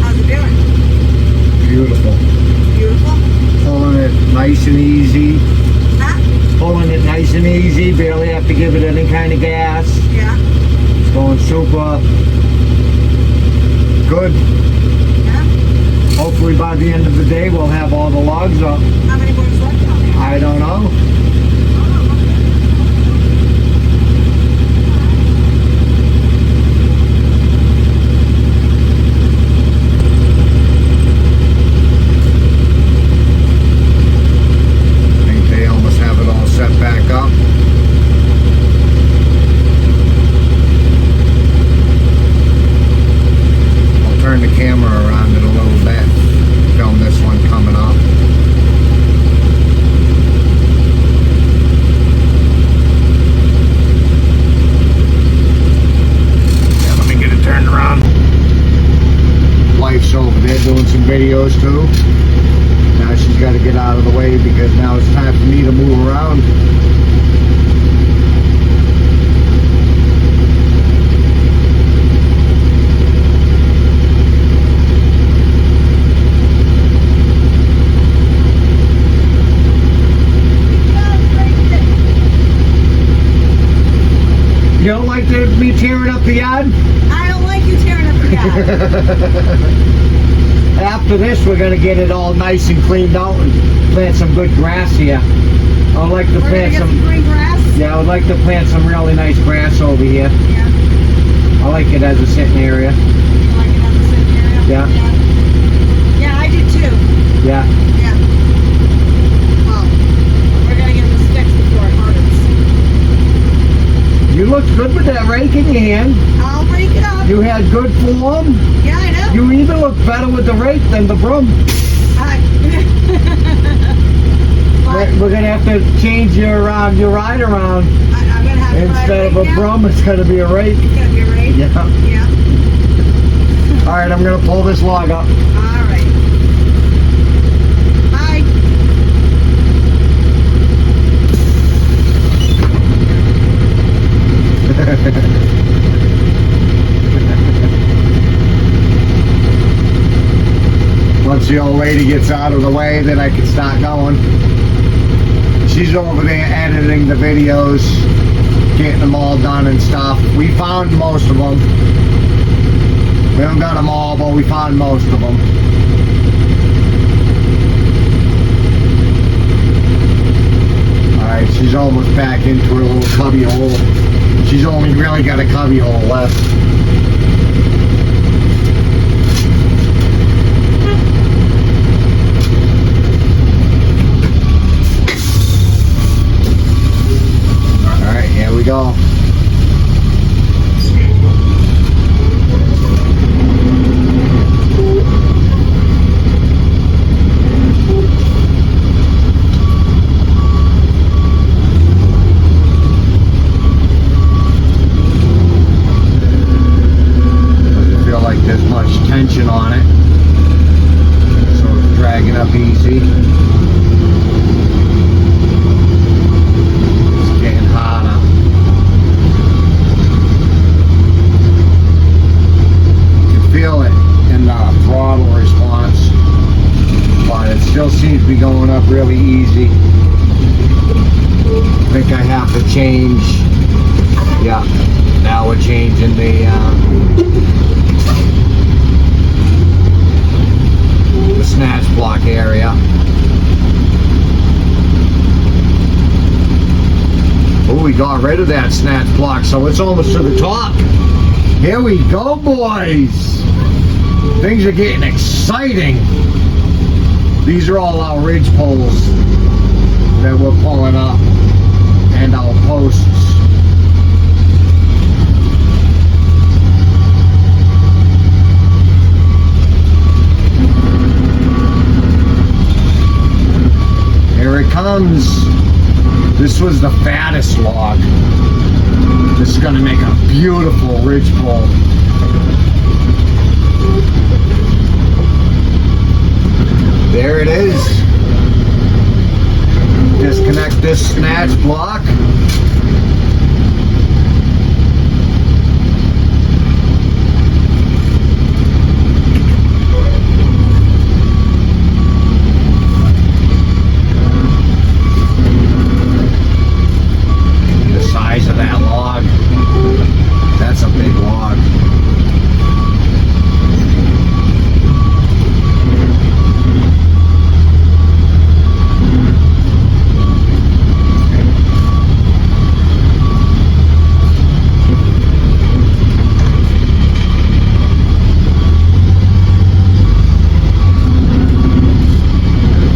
How's it doing?
Beautiful.
Beautiful?
Pulling it nice and easy.
Huh?
Pulling it nice and easy, barely have to give it any kind of gas.
Yeah.
It's going super good.
Yeah.
Hopefully by the end of the day we'll have all the logs up.
How many more left on there?
I don't know. I think they almost have it all set back up. I'll turn the camera around in a little bit. Film this one coming up. Yeah, let me get it turned around. Wife's over there doing some videos too. Now she's got to get out of the way because now it's time for me to move around. You don't like me tearing up the yard?
I don't like you tearing up the yard.
After this, we're gonna get it all nice and cleaned out and plant some good grass here. I would like to
We're gonna
plant
get some
some.
green grass.
Yeah, I would like to plant some really nice grass over here.
Yeah.
I like it as a sitting area.
You like it on the sitting area?
Yeah.
Yeah, I do too.
Yeah.
Yeah. Well, we're gonna get this fixed before it hardens.
You looked good with that rake in your hand.
I'll break it up.
You had good form.
Yeah, I know.
You even look better with the rake than the broom. We're gonna have to change your ride around.
I'm gonna have to
Instead of
ride
a
right now.
broom, it's gonna be a rake.
It's gonna be a rake?
Yeah.
Yeah.
All right, I'm gonna pull this log up.
All right. Bye. Once the old lady gets out of the way, then I can start going. She's over there editing the videos, getting them all done and stuff. We found most of them. We haven't got them all, but we found most of them. Alright, she's almost back into her little cubby hole. She's only really got a cubby hole left. Alright, here we go.
crazy. I think I have to change. Yeah, now we're changing the snatch block area. Oh, we got rid of that snatch block, so it's almost to the top. Here we go, boys. Things are getting exciting. These are all our ridge poles that we're pulling up and our posts. Here it comes. This was the fattest log. This is going to make a beautiful ridge pole. There it is. Disconnect this snatch block. The size of that log. That's a big log.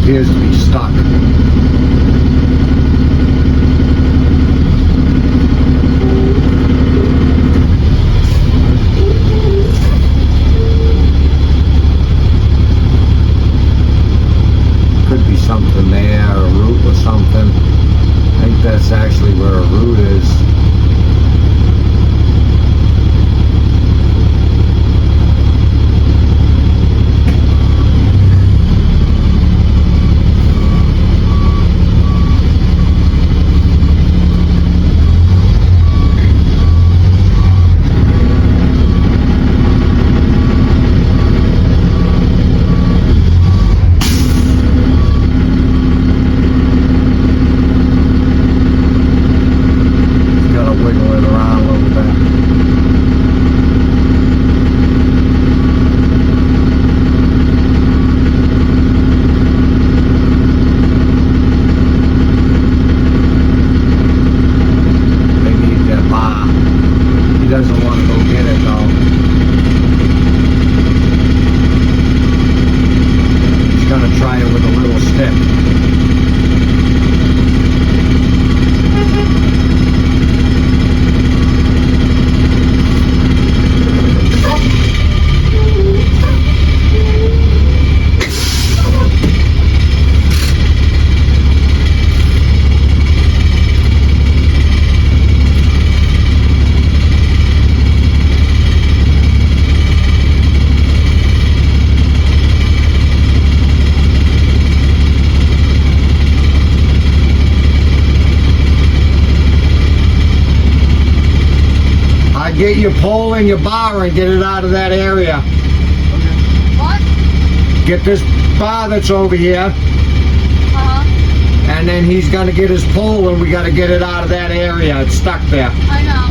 Appears to be stuck. Could be something there, a root or something. I think that's actually where a root is. Get your pole and your bar and get it out of that area.
What?
Get this bar that's over here, and then he's gonna get his pole and we gotta get it out of that area. It's stuck there.
I know.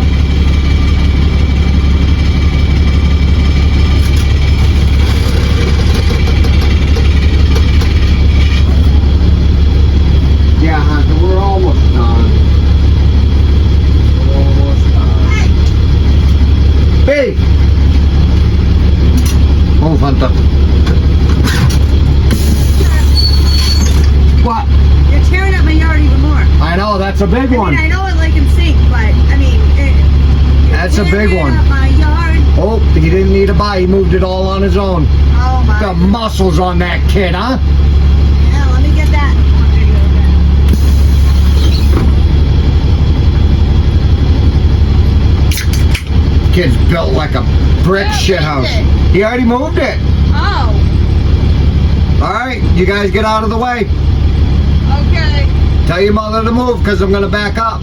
Yeah, Hunter, we're almost done. We're almost done. Hey! Move, Hunter. What?
You're tearing up my yard even more.
I know, that's a big
I
one.
mean, I know it like in sync, but I mean,
That's a big
tearing
one.
up my yard.
Oh, he didn't need a buy. He moved it all on his own.
Oh my.
The muscles on that kid, huh?
Yeah, let me get that on video then.
Kid's built like a brick shithouse. He already moved it.
Oh,
All right, you guys get out of the way.
okay.
Tell your mother to move because I'm going to back up.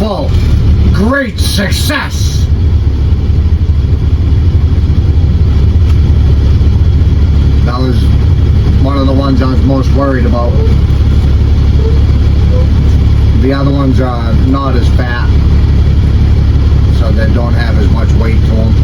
successful. Great success. That was one of the ones I was most worried about. The other ones are not as fat, so they don't have as much weight to them.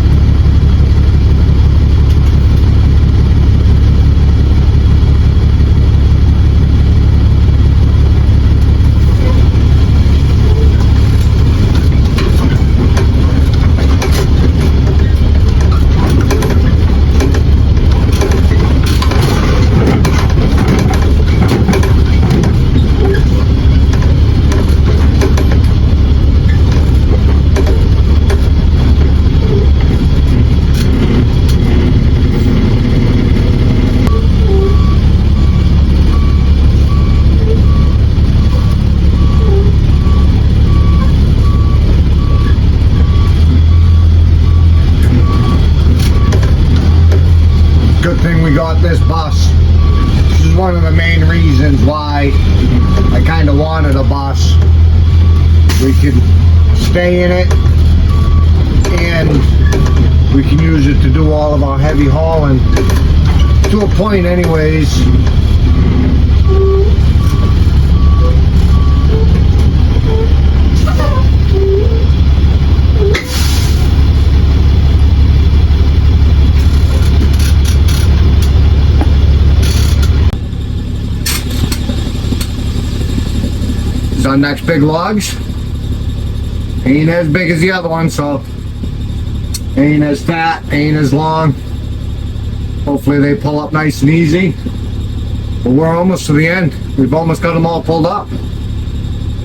Good thing we got this bus. This is one of the main reasons why I kind of wanted a bus. We could stay in it and we can use it to do all of our heavy hauling to a point anyways. Our next big logs ain't as big as the other one, so ain't as fat, ain't as long. Hopefully they pull up nice and easy. But we're almost to the end. We've almost got them all pulled up.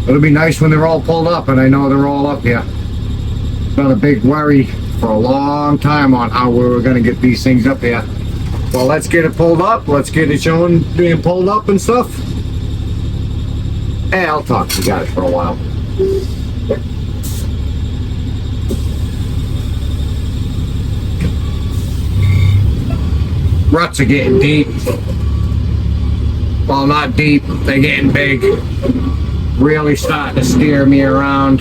It'll be nice when they're all pulled up, and I know they're all up here. Been a big worry for a long time on how we were going to get these things up here. Well, let's get it pulled up. Let's get it shown being pulled up and stuff. Hey, I'll talk to you guys for a while. Ruts are getting deep. Well, not deep, they're getting big. Really starting to steer me around.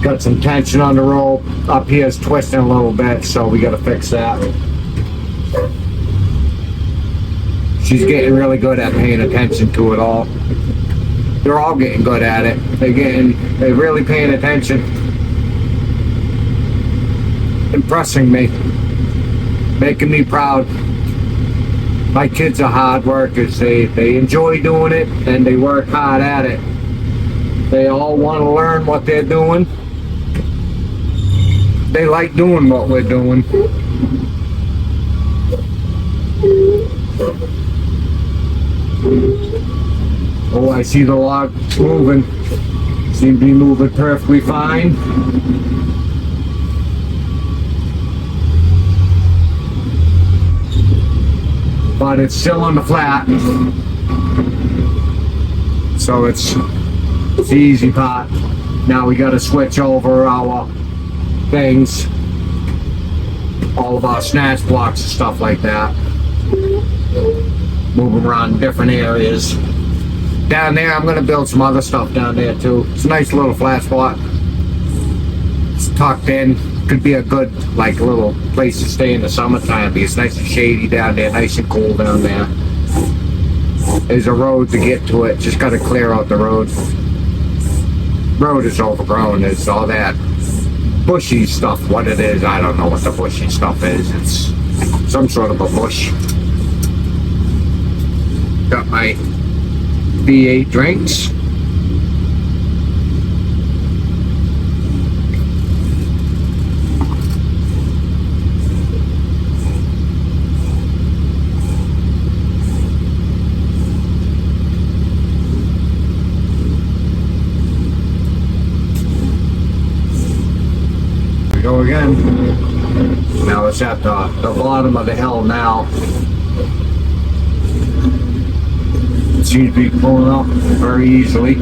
Got some tension on the rope. Up here is twisting a little bit, so we gotta fix that. She's getting really good at paying attention to it all. They're all getting good at it. They're really paying attention. Impressing me. Making me proud. My kids are hard workers. They enjoy doing it and they work hard at it. They all want to learn what they're doing. They like doing what we're doing. Oh, I see the log moving. Seem to be moving perfectly fine. But it's still on the flat. So it's the easy part. Now we gotta switch over our things. All of our snatch blocks and stuff like that. Move them around different areas. Down there, I'm gonna build some other stuff down there too. It's a nice little flat spot. It's tucked in. Could be a good, like, little place to stay in the summertime because it's nice and shady down there, nice and cool down there. There's a road to get to it. Just gotta clear out the road. Road is overgrown. There's all that bushy stuff. What it is, I don't know what the bushy stuff is. It's some sort of a bush. Got my V8 drinks. Here we go again. Now it's at the bottom of the hill now. It seems to be pulling up very easily.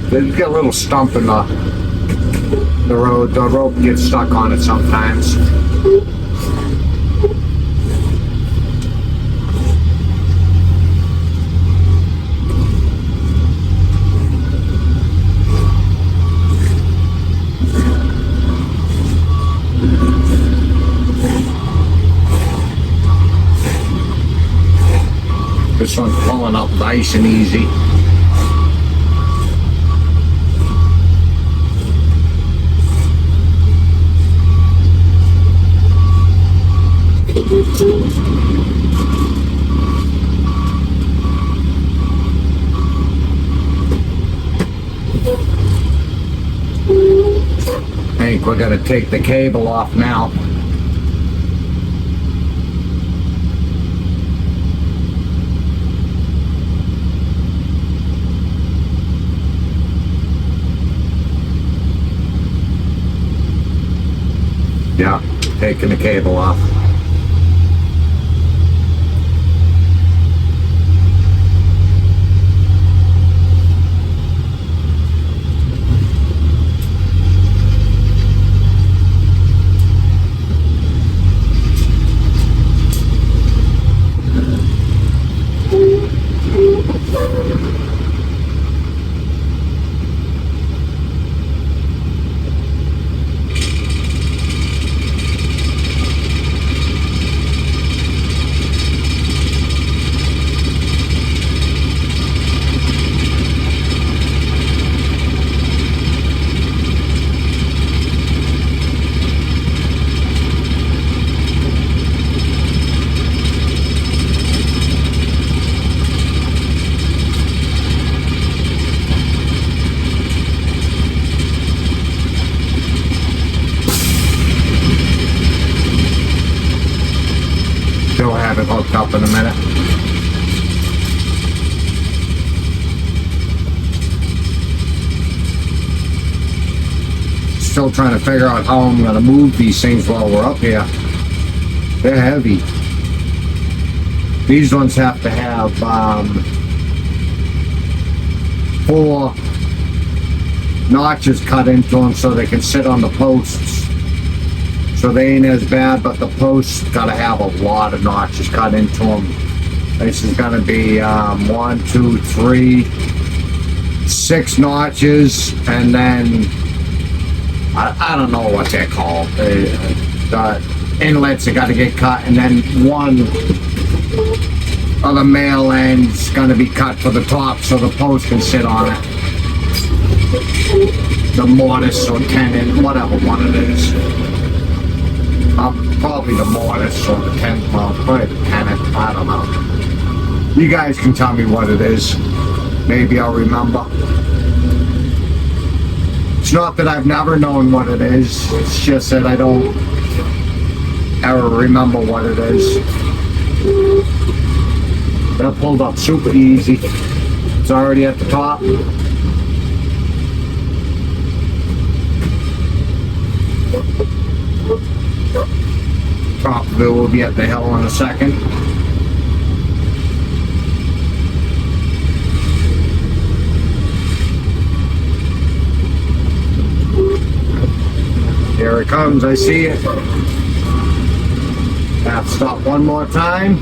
They get a little stump in the road. The rope gets stuck on it sometimes. This one's pulling up nice and easy. I think we're gonna take the cable off now. Yeah, taking the cable off. Still have it hooked up in a minute. Still trying to figure out how I'm going to move these things while we're up here. They're heavy. These ones have to have 4 notches cut into them so they can sit on the posts. So they ain't as bad, but the posts gotta have a lot of notches cut into them. This is gonna be 1, 2, 3, 6 notches, and then I don't know what they're called. The inlets are gotta get cut, and then one of the male end's gonna be cut for the top so the post can sit on it. The mortise or tenon, whatever one it is. Probably the mortise or the tenon, well, probably the tenon, I don't know. You guys can tell me what it is. Maybe I'll remember. It's not that I've never known what it is, it's just that I don't ever remember what it is. That pulled up super easy. It's already at the top. Top of it will be at the hill in a second. Here it comes, I see it. Have to stop one more time.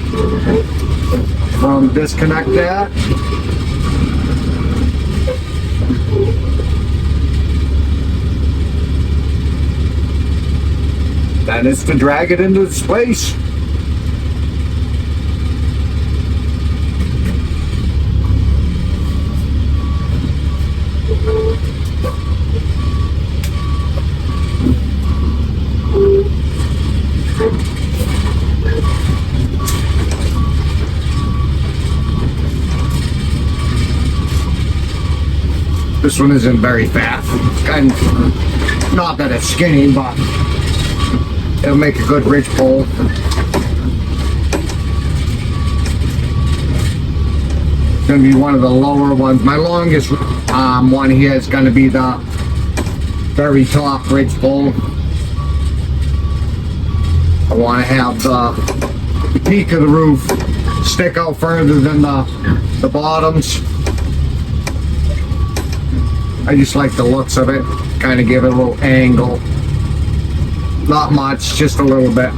From disconnect that. Then it's to drag it into its place. This one isn't very fat. And not that it's skinny, but it'll make a good ridge pole. It's gonna be one of the lower ones. My longest one here is gonna be the very top ridge pole. I want to have the peak of the roof stick out further than the bottoms.
I just like the looks of it. Kind of give it a little angle. Not much, just a little bit.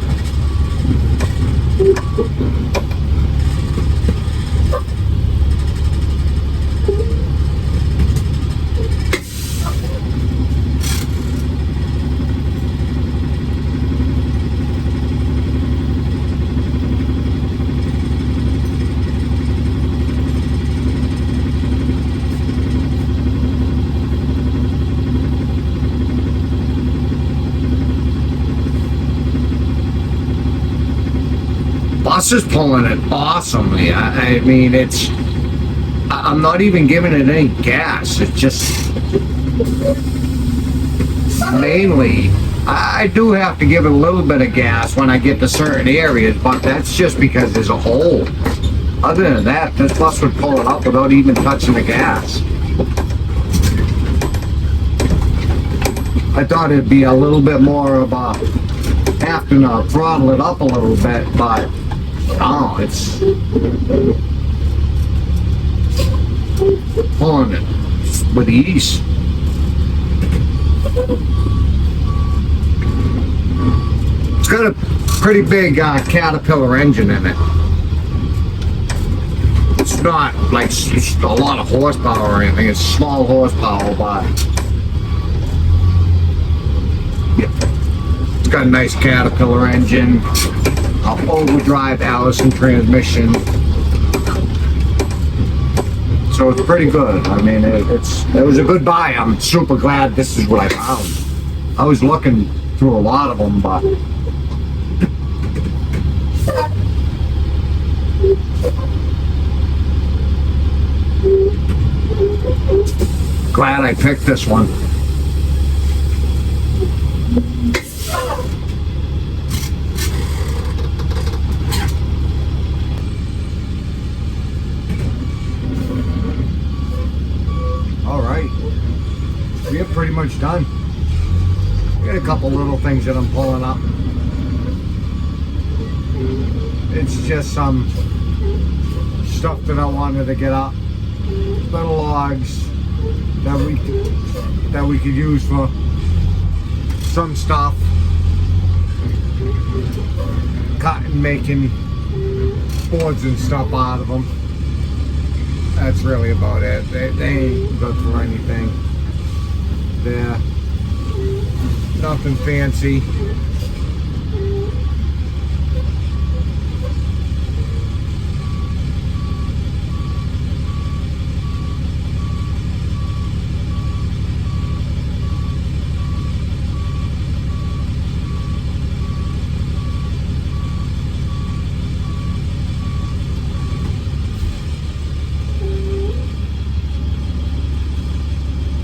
Bus is pulling it awesomely. I mean, I'm not even giving it any gas. It's just mainly, I do have to give it a little bit of gas when I get to certain areas, but that's just because there's a hole. Other than that, this bus would pull it up without even touching the gas. I thought it'd be a little bit more of a, having to throttle it up a little bit, but oh, it's pulling it with ease. It's got a pretty big Caterpillar engine in it. It's not like it's a lot of horsepower or anything. It's small horsepower, but yeah. It's got a nice Caterpillar engine. Overdrive Allison transmission, so it's pretty good. I mean, it was a good buy. I'm super glad this is what I found. I was looking through a lot of them, but glad I picked this one. We're pretty much done. Got a couple little things that I'm pulling up. It's just some stuff that I wanted to get up. Little logs that we could use for some stuff. Cutting, making boards and stuff out of them. That's really about it. They ain't good for anything. They're nothing fancy.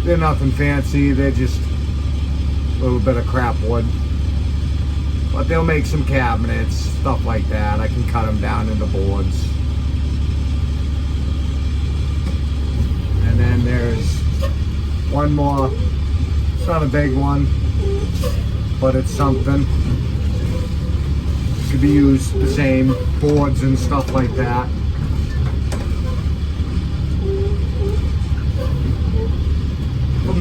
They're nothing fancy, they're just a little bit of crap wood. But they'll make some cabinets, stuff like that. I can cut them down into boards. And then there's one more. It's not a big one, but it's something. It could be used the same, boards and stuff like that.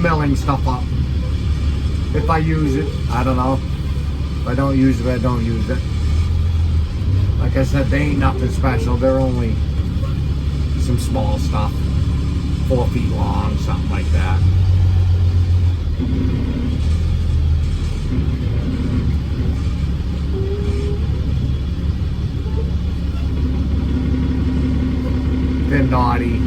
Milling stuff up. If I use it, I don't know. If I don't use it, I don't use it. Like I said, they ain't nothing special. They're only some small stuff. 4 feet long, something like that. They're naughty.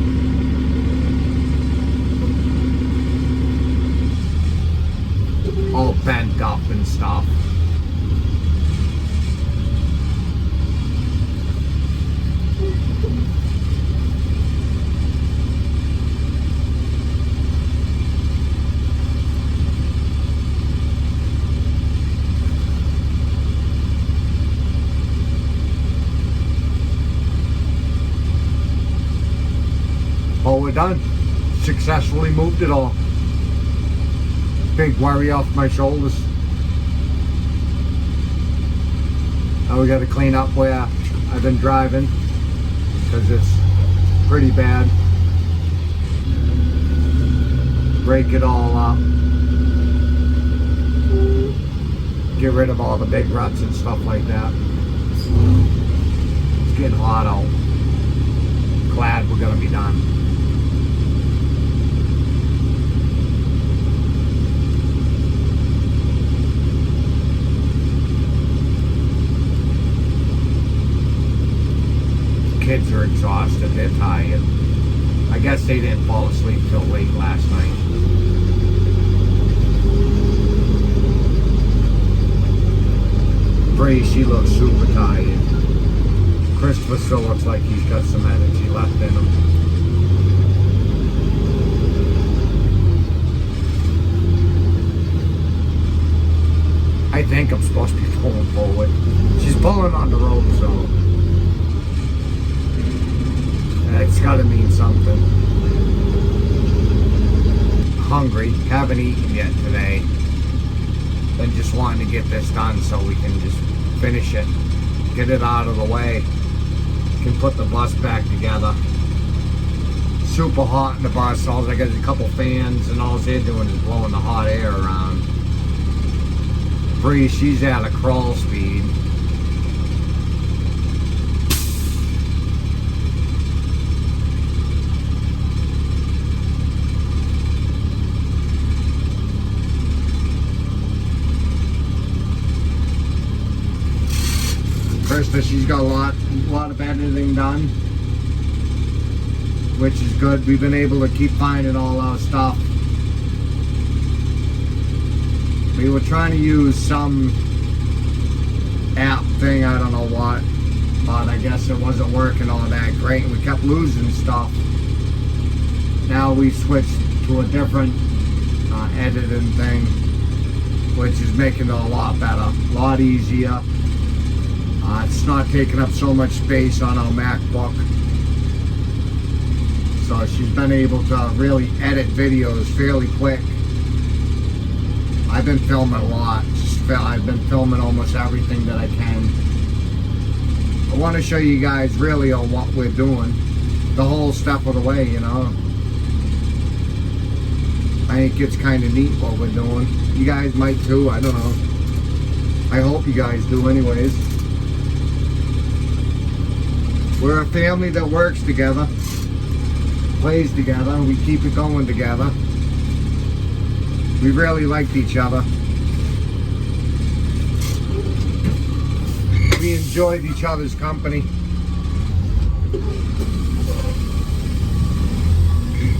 All bent up and stuff. Well, we're done. Successfully moved it all. Big worry off my shoulders. Now we got to clean up where I've been driving because it's pretty bad.
break it all up, get rid of all the big ruts and stuff like that. It's getting hot out. Glad we're gonna be done. Kids are exhausted, they're tired. I guess they didn't fall asleep till late last night. Bree, she looks super tired. Christopher still looks like he's got some energy left in him. I think I'm supposed to be pulling forward. She's pulling on the road, so it's gotta mean something. Hungry, haven't eaten yet today. Been just wanting to get this done so we can just finish it, get it out of the way, can put the bus back together. Super hot in the bus, all I got is a couple fans and all they're doing is blowing the hot air around. Bree, she's at a crawl speed. Krista, she's got a lot of editing done, which is good. We've been able to keep finding all our stuff. We were trying to use some app thing, I don't know what, but I guess it wasn't working all that great and we kept losing stuff. Now we switched to a different editing thing, which is making it a lot better, a lot easier. It's not taking up so much space on our MacBook. So she's been able to really edit videos fairly quick. I've been filming a lot. I've been filming almost everything that I can. I want to show you guys really on what we're doing. The whole step of the way, you know. I think it's kind of neat what we're doing. You guys might too, I don't know. I hope you guys do anyways. We're a family that works together, plays together, we keep it going together. We really liked each other. We enjoyed each other's company,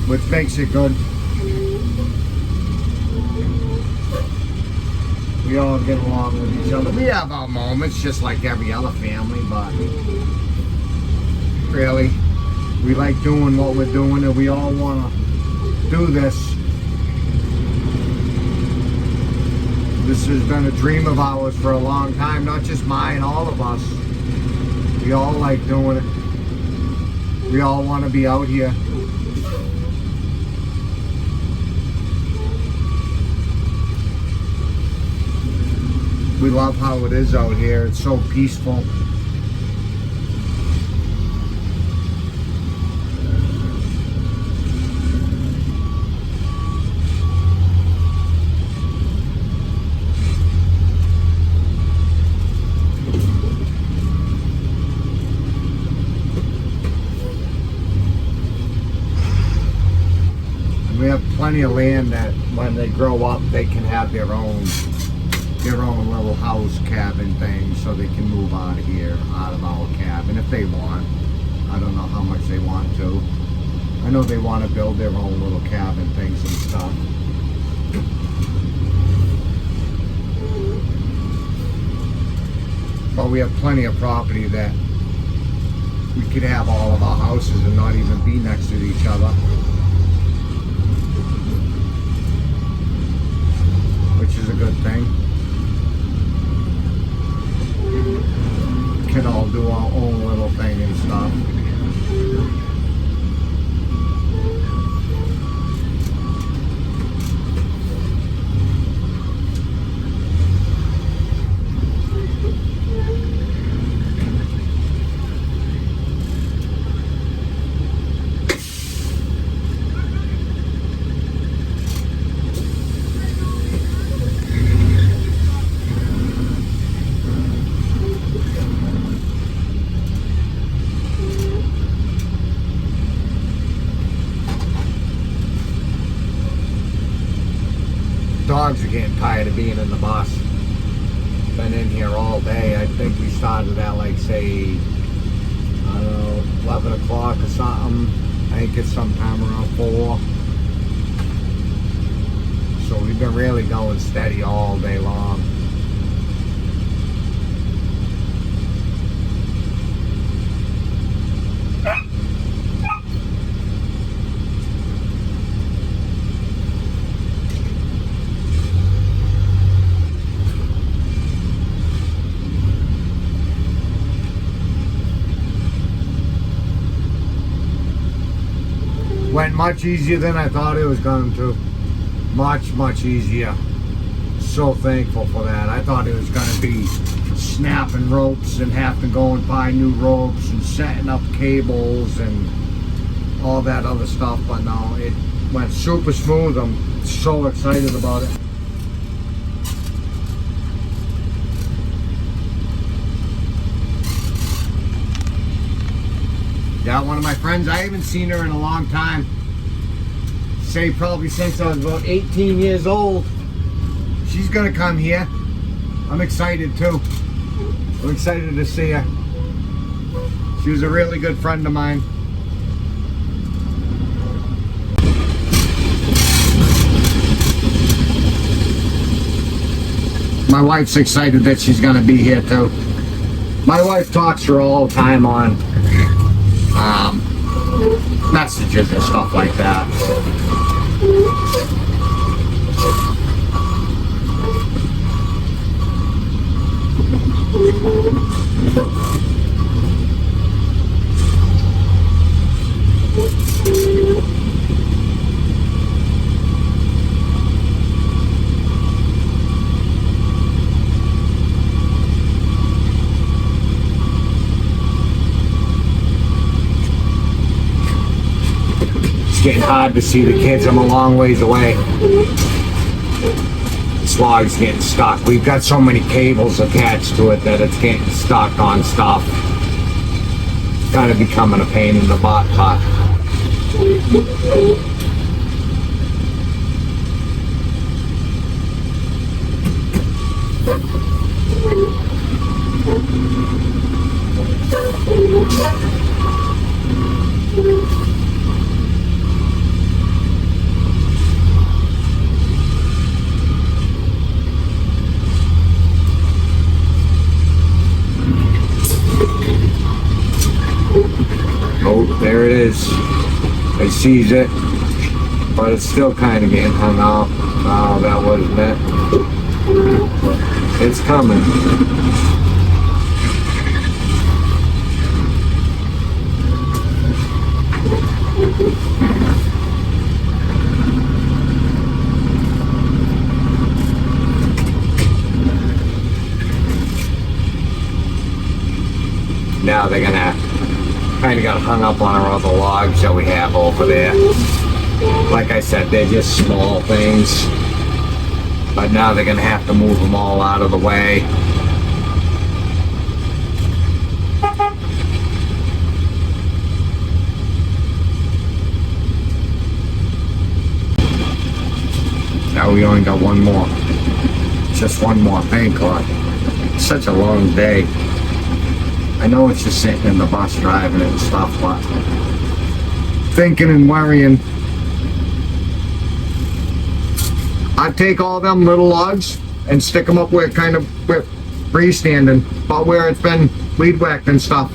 which makes it good. We all get along with each other. We have our moments just like every other family, but really, we like doing what we're doing and we all want to do this. This has been a dream of ours for a long time, not just mine, all of us. We all like doing it. We all want to be out here. We love how it is out here. It's so peaceful. We have plenty of land that when they grow up they can have their own little house cabin thing, so they can move out of here, out of our cabin if they want. I don't know how much they want to. I know they want to build their own little cabin things and stuff. But we have plenty of property that we could have all of our houses and not even be next to each other. Which is a good thing. Can all do our own little thing and stuff. tired of being in the bus. Been in here all day. I think we started at like, say, I don't know, 11 o'clock or something. I think it's sometime around 4. So we've been really going steady all day long. Went much easier than I thought it was going to. Much easier. So thankful for that. I thought it was going to be snapping ropes and having to go and buy new ropes and setting up cables and all that other stuff, but no, it went super smooth. I'm so excited about it. Yeah, one of my friends, I haven't seen her in a long time. Say probably since I was about 18 years old. She's gonna come here. I'm excited too. I'm excited to see her. She was a really good friend of mine. My wife's excited that she's gonna be here too. My wife talks to her all the time on messages and stuff like that. Getting hard to see the kids. I'm a long ways away. This log's getting stuck. We've got so many cables attached to it that it's getting stuck on stuff. It's kind of becoming a pain in the butt, but oh, there it is. I sees it, but it's still kind of getting hung up. Oh, that wasn't it. It's coming. Now they're gonna kind of got hung up on our other logs that we have over there. Like I said, they're just small things, but now they're gonna have to move them all out of the way. Now we only got one more. Just one more, thank God. It's such a long day. I know it's just sitting in the bus driving and stuff, but thinking and worrying. I'd take all them little logs and stick them up where kind of where freestanding, but where it's been weed whacked and stuff.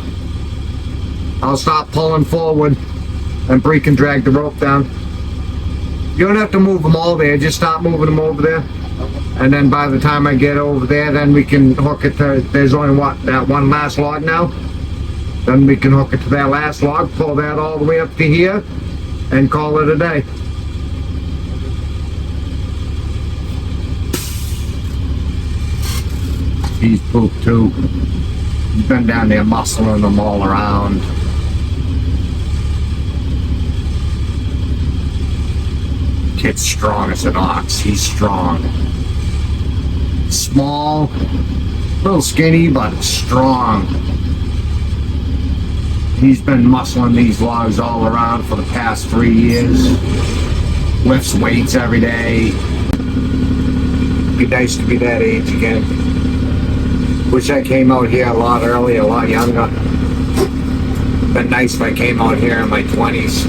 I'll stop pulling forward and Bree can drag the rope down. You don't have to move them all there, just start moving them over there. And then by the time I get over there, then we can hook it to, there's only what, that one last log now? Then we can hook it to that last log, pull that all the way up to here, and call it a day. He's pooped too. He's been down there muscling them all around. Kid's strong as an ox. He's strong. Small, a little skinny, but strong. He's been muscling these logs all around for the past 3 years. Lifts weights every day. Be nice to be that age again. Wish I came out here a lot earlier, a lot younger. Been nice if I came out here in my 20s.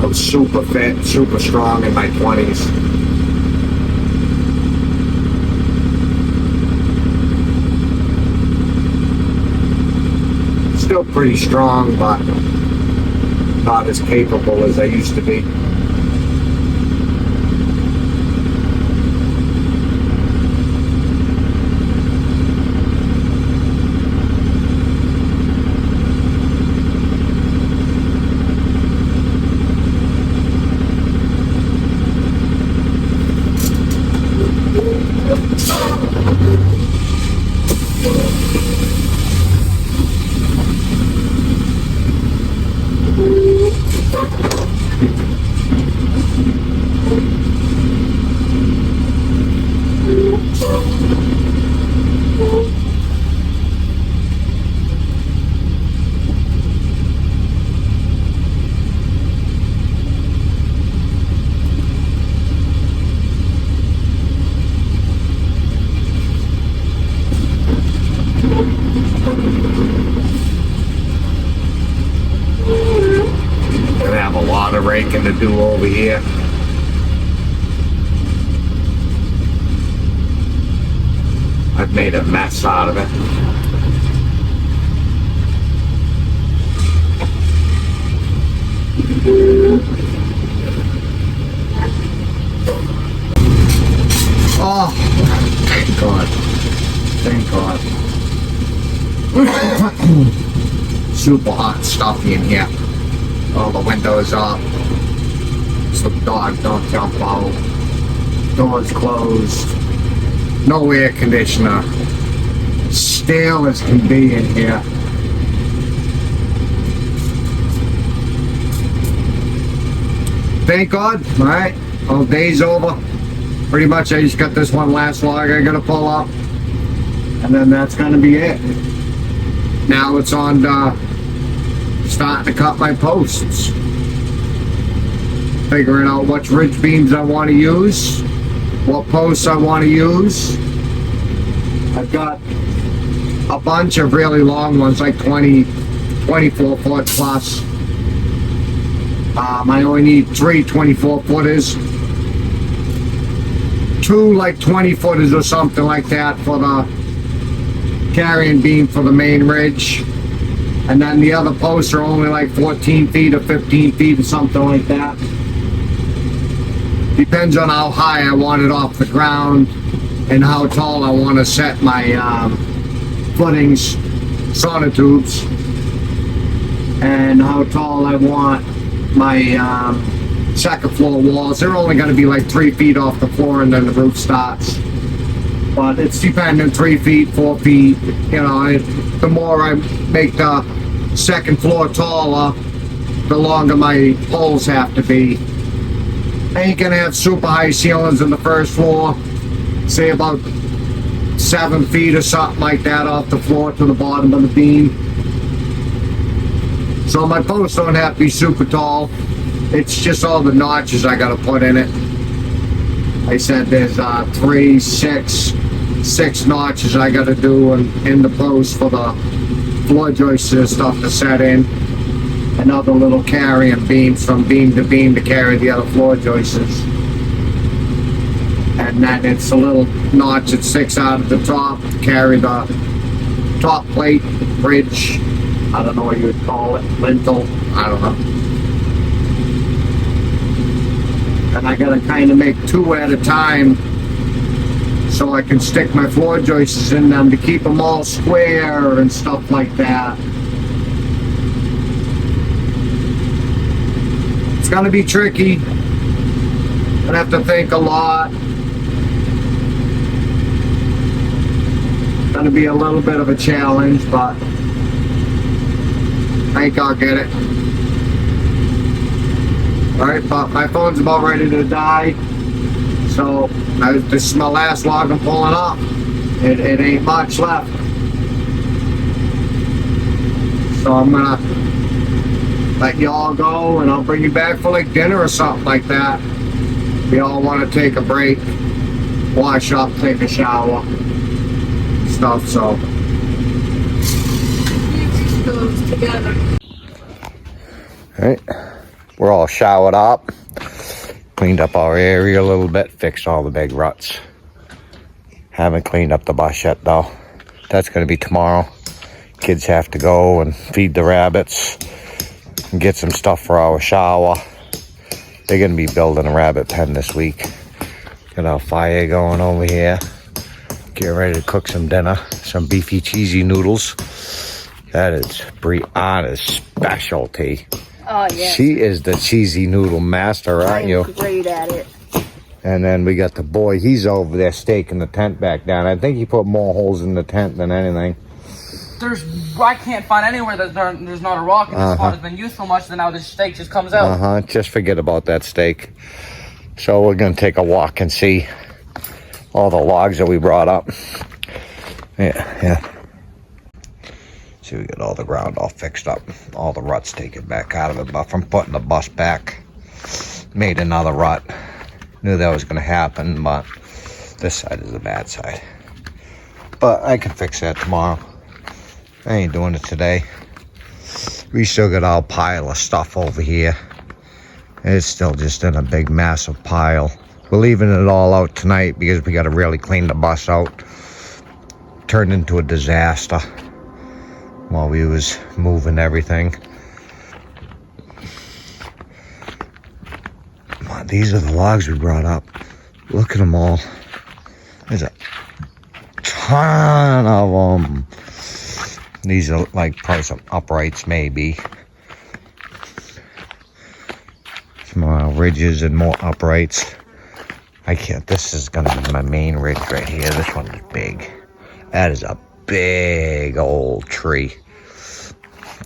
I was super fit, super strong in my 20s. Still pretty strong, but not as capable as I used to be. Gonna have a lot of raking to do over here. I've made a mess out of it. Oh, thank God. Thank God. Super hot and stuffy in here. All the windows up. So the dog don't jump out. Doors closed. No air conditioner. Stale as can be in here. Thank God. Alright. All day's over. Pretty much I just got this one last log I gotta pull up. And then that's gonna be it. Now it's on starting to cut my posts. Figuring out which ridge beams I want to use, what posts I want to use. I've got a bunch of really long ones, like 24 foot plus. I only need 3 24 footers. 2 like 20 footers or something like that for the carrying beam for the main ridge. And then the other posts are only like 14 feet or 15 feet or something like that. Depends on how high I want it off the ground and how tall I want to set my footings, sonotubes, and how tall I want my second floor walls. They're only going to be like 3 feet off the floor and then the roof starts. But it's depending, 3 feet, 4 feet, you know, the more I make the second floor taller, the longer my poles have to be. I ain't gonna have super high ceilings in the first floor, say about 7 feet or something like that off the floor to the bottom of the beam. So my posts don't have to be super tall. It's just all the notches I gotta put in it. I said there's 6 notches I gotta do in the post for the floor joists and stuff to set in. And other little carrying beams from beam to beam to carry the other floor joists. And then it's a little notch that sticks out at the top to carry the top plate, bridge, I don't know what you would call it, lintel, I don't know. And I gotta kind of make 2 at a time so I can stick my floor joists in them to keep them all square and stuff like that. It's gonna be tricky. I'm gonna have to think a lot. Gonna be a little bit of a challenge, but I think I'll get it. Alright, but my phone's about ready to die. So this is my last log I'm pulling up. It ain't much left. So I'm gonna let y'all go, and I'll bring you back for like dinner or something like that. We all want to take a break, wash up, take a shower, stuff. So
Those together.
All right, we're all showered up, cleaned up our area a little bit, fixed all the big ruts. Haven't cleaned up the bus yet though. That's gonna be tomorrow. Kids have to go and feed the rabbits and get some stuff for our shower. They're gonna be building a rabbit pen this week. Got our fire going over here. Get ready to cook some dinner. Some beefy cheesy noodles. That is Brianna's specialty.
Oh yeah.
She is the cheesy noodle master, aren't you?
Great at it.
And then we got the boy. He's over there staking the tent back down. I think he put more holes in the tent than anything.
I can't find anywhere that there's not a rock, and this spot has been used so much that now this stake just comes out.
Just forget about that stake. So we're gonna take a walk and see all the logs that we brought up. Yeah. See, we got all the ground all fixed up, all the ruts taken back out of it. But from putting the bus back, made another rut. Knew that was gonna happen, but this side is the bad side. But I can fix that tomorrow. I ain't doing it today. We still got our pile of stuff over here. It's still just in a big massive pile. We're leaving it all out tonight because we got to really clean the bus out. Turned into a disaster while we was moving everything. These are the logs we brought up. Look at them all. There's a ton of them. These are like probably some uprights, maybe. Some ridges and more uprights. I can't. This is gonna be my main ridge right here. This one is big. That is a big old tree.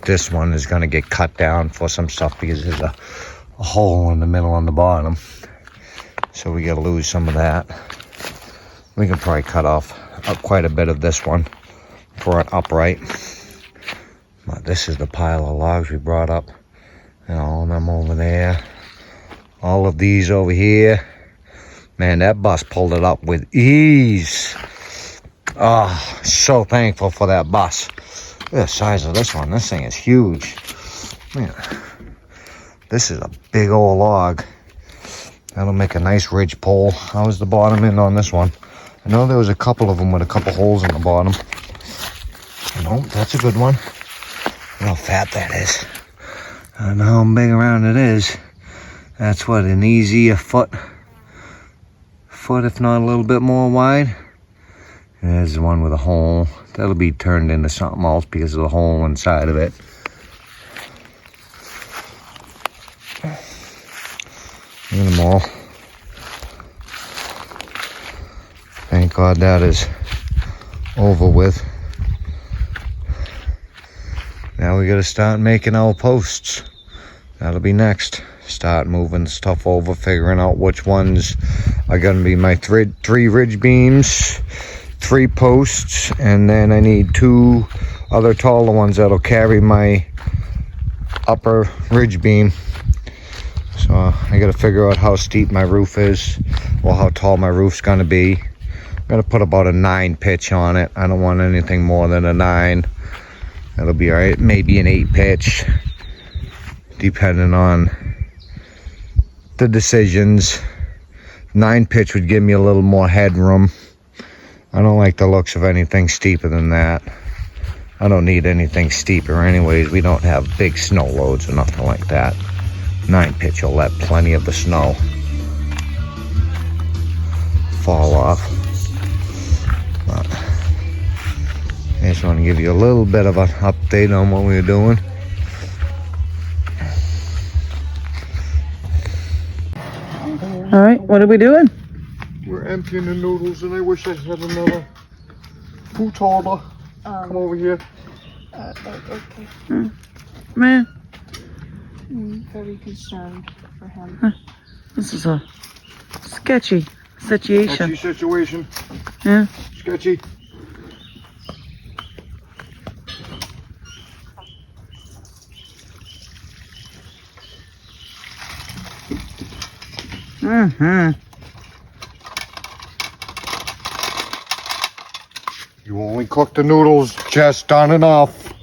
This one is gonna get cut down for some stuff because there's a hole in the middle on the bottom. So we gotta lose some of that. We can probably cut off quite a bit of this one for an upright. But this is the pile of logs we brought up. And all of them over there. All of these over here. Man, that bus pulled it up with ease. Oh, so thankful for that bus. Look at the size of this one. This thing is huge. Man, this is a big old log. That'll make a nice ridge pole. How's the bottom end on this one? I know there was a couple of them with a couple holes in the bottom. Nope, that's a good one. Look how fat that is. I don't know how big around it is. That's what, an easy foot if not a little bit more wide. There's the one with a hole. That'll be turned into something else because of the hole inside of it. Look at them all. Thank God that is over with. Now we gotta start making our posts. That'll be next. Start moving stuff over, figuring out which ones are gonna be my three ridge beams, 3 posts, and then I need 2 other taller ones that'll carry my upper ridge beam. So I gotta figure out how steep my roof is, or how tall my roof's gonna be. I'm gonna put about a 9 pitch on it. I don't want anything more than a 9. That'll be all right. Maybe an 8 pitch, depending on the decisions. 9 pitch would give me a little more headroom. I don't like the looks of anything steeper than that. I don't need anything steeper anyways. We don't have big snow loads or nothing like that. 9 pitch will let plenty of the snow fall off. But I just want to give you a little bit of an update on what we were doing.
All right, what are we doing?
We're emptying the noodles, and I wish I had another food holder. Come over here.
Man,
Very concerned for him.
this is a sketchy situation.
Sketchy situation.
Yeah.
Sketchy.
Mm-hmm.
You only cook the noodles just done enough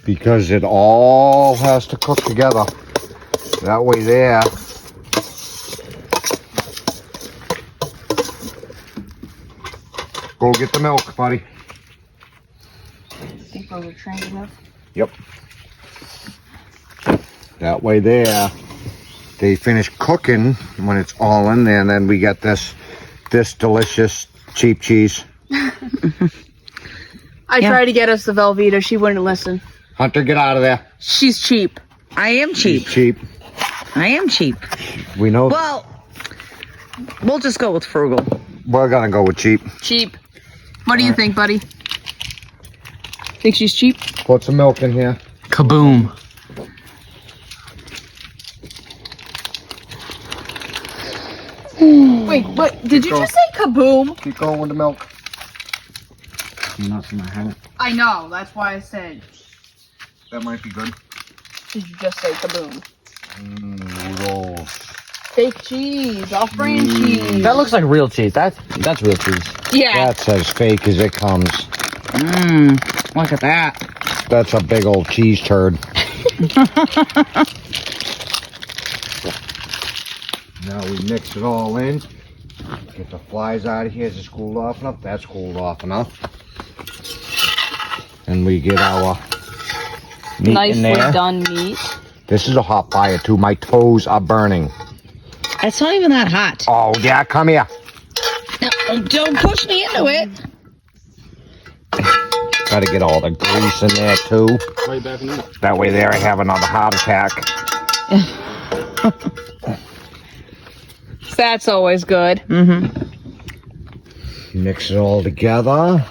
because it all has to cook together. That way there. Go get the milk, buddy.
Think those are trained enough?
Yep. That way there, they finish cooking when it's all in there, and then we get this delicious cheap cheese.
I tried to get us the Velveeta. She wouldn't listen.
Hunter, get out of there.
She's cheap.
I am cheap.
Cheap.
I am cheap.
We know.
Well, we'll just go with frugal.
We're gonna go with cheap.
Cheap. What do you think, buddy? Think she's cheap?
Put some milk in here.
Kaboom.
Wait, what? Did you just say kaboom?
Keep going with the milk. You're not gonna have it.
I know. That's why I said.
That might be good.
Did you just say kaboom?
Noodles.
Fake cheese, off-brand cheese.
That looks like real cheese. That's real cheese.
Yeah.
That's as fake as it comes.
Mmm. Look at that.
That's a big old cheese turd. Now we mix it all in. Get the flies out of here. Is it cooled off enough? That's cooled off enough. And we get our meat in
Nicely
there.
done meat.
This is a hot fire too. My toes are burning.
It's not even that hot.
Oh yeah, come here.
No, don't push me into it.
Gotta get all the grease in there too.
Right back in there.
That way there I have another heart attack.
That's always good.
Mm-hmm.
Mix it all together.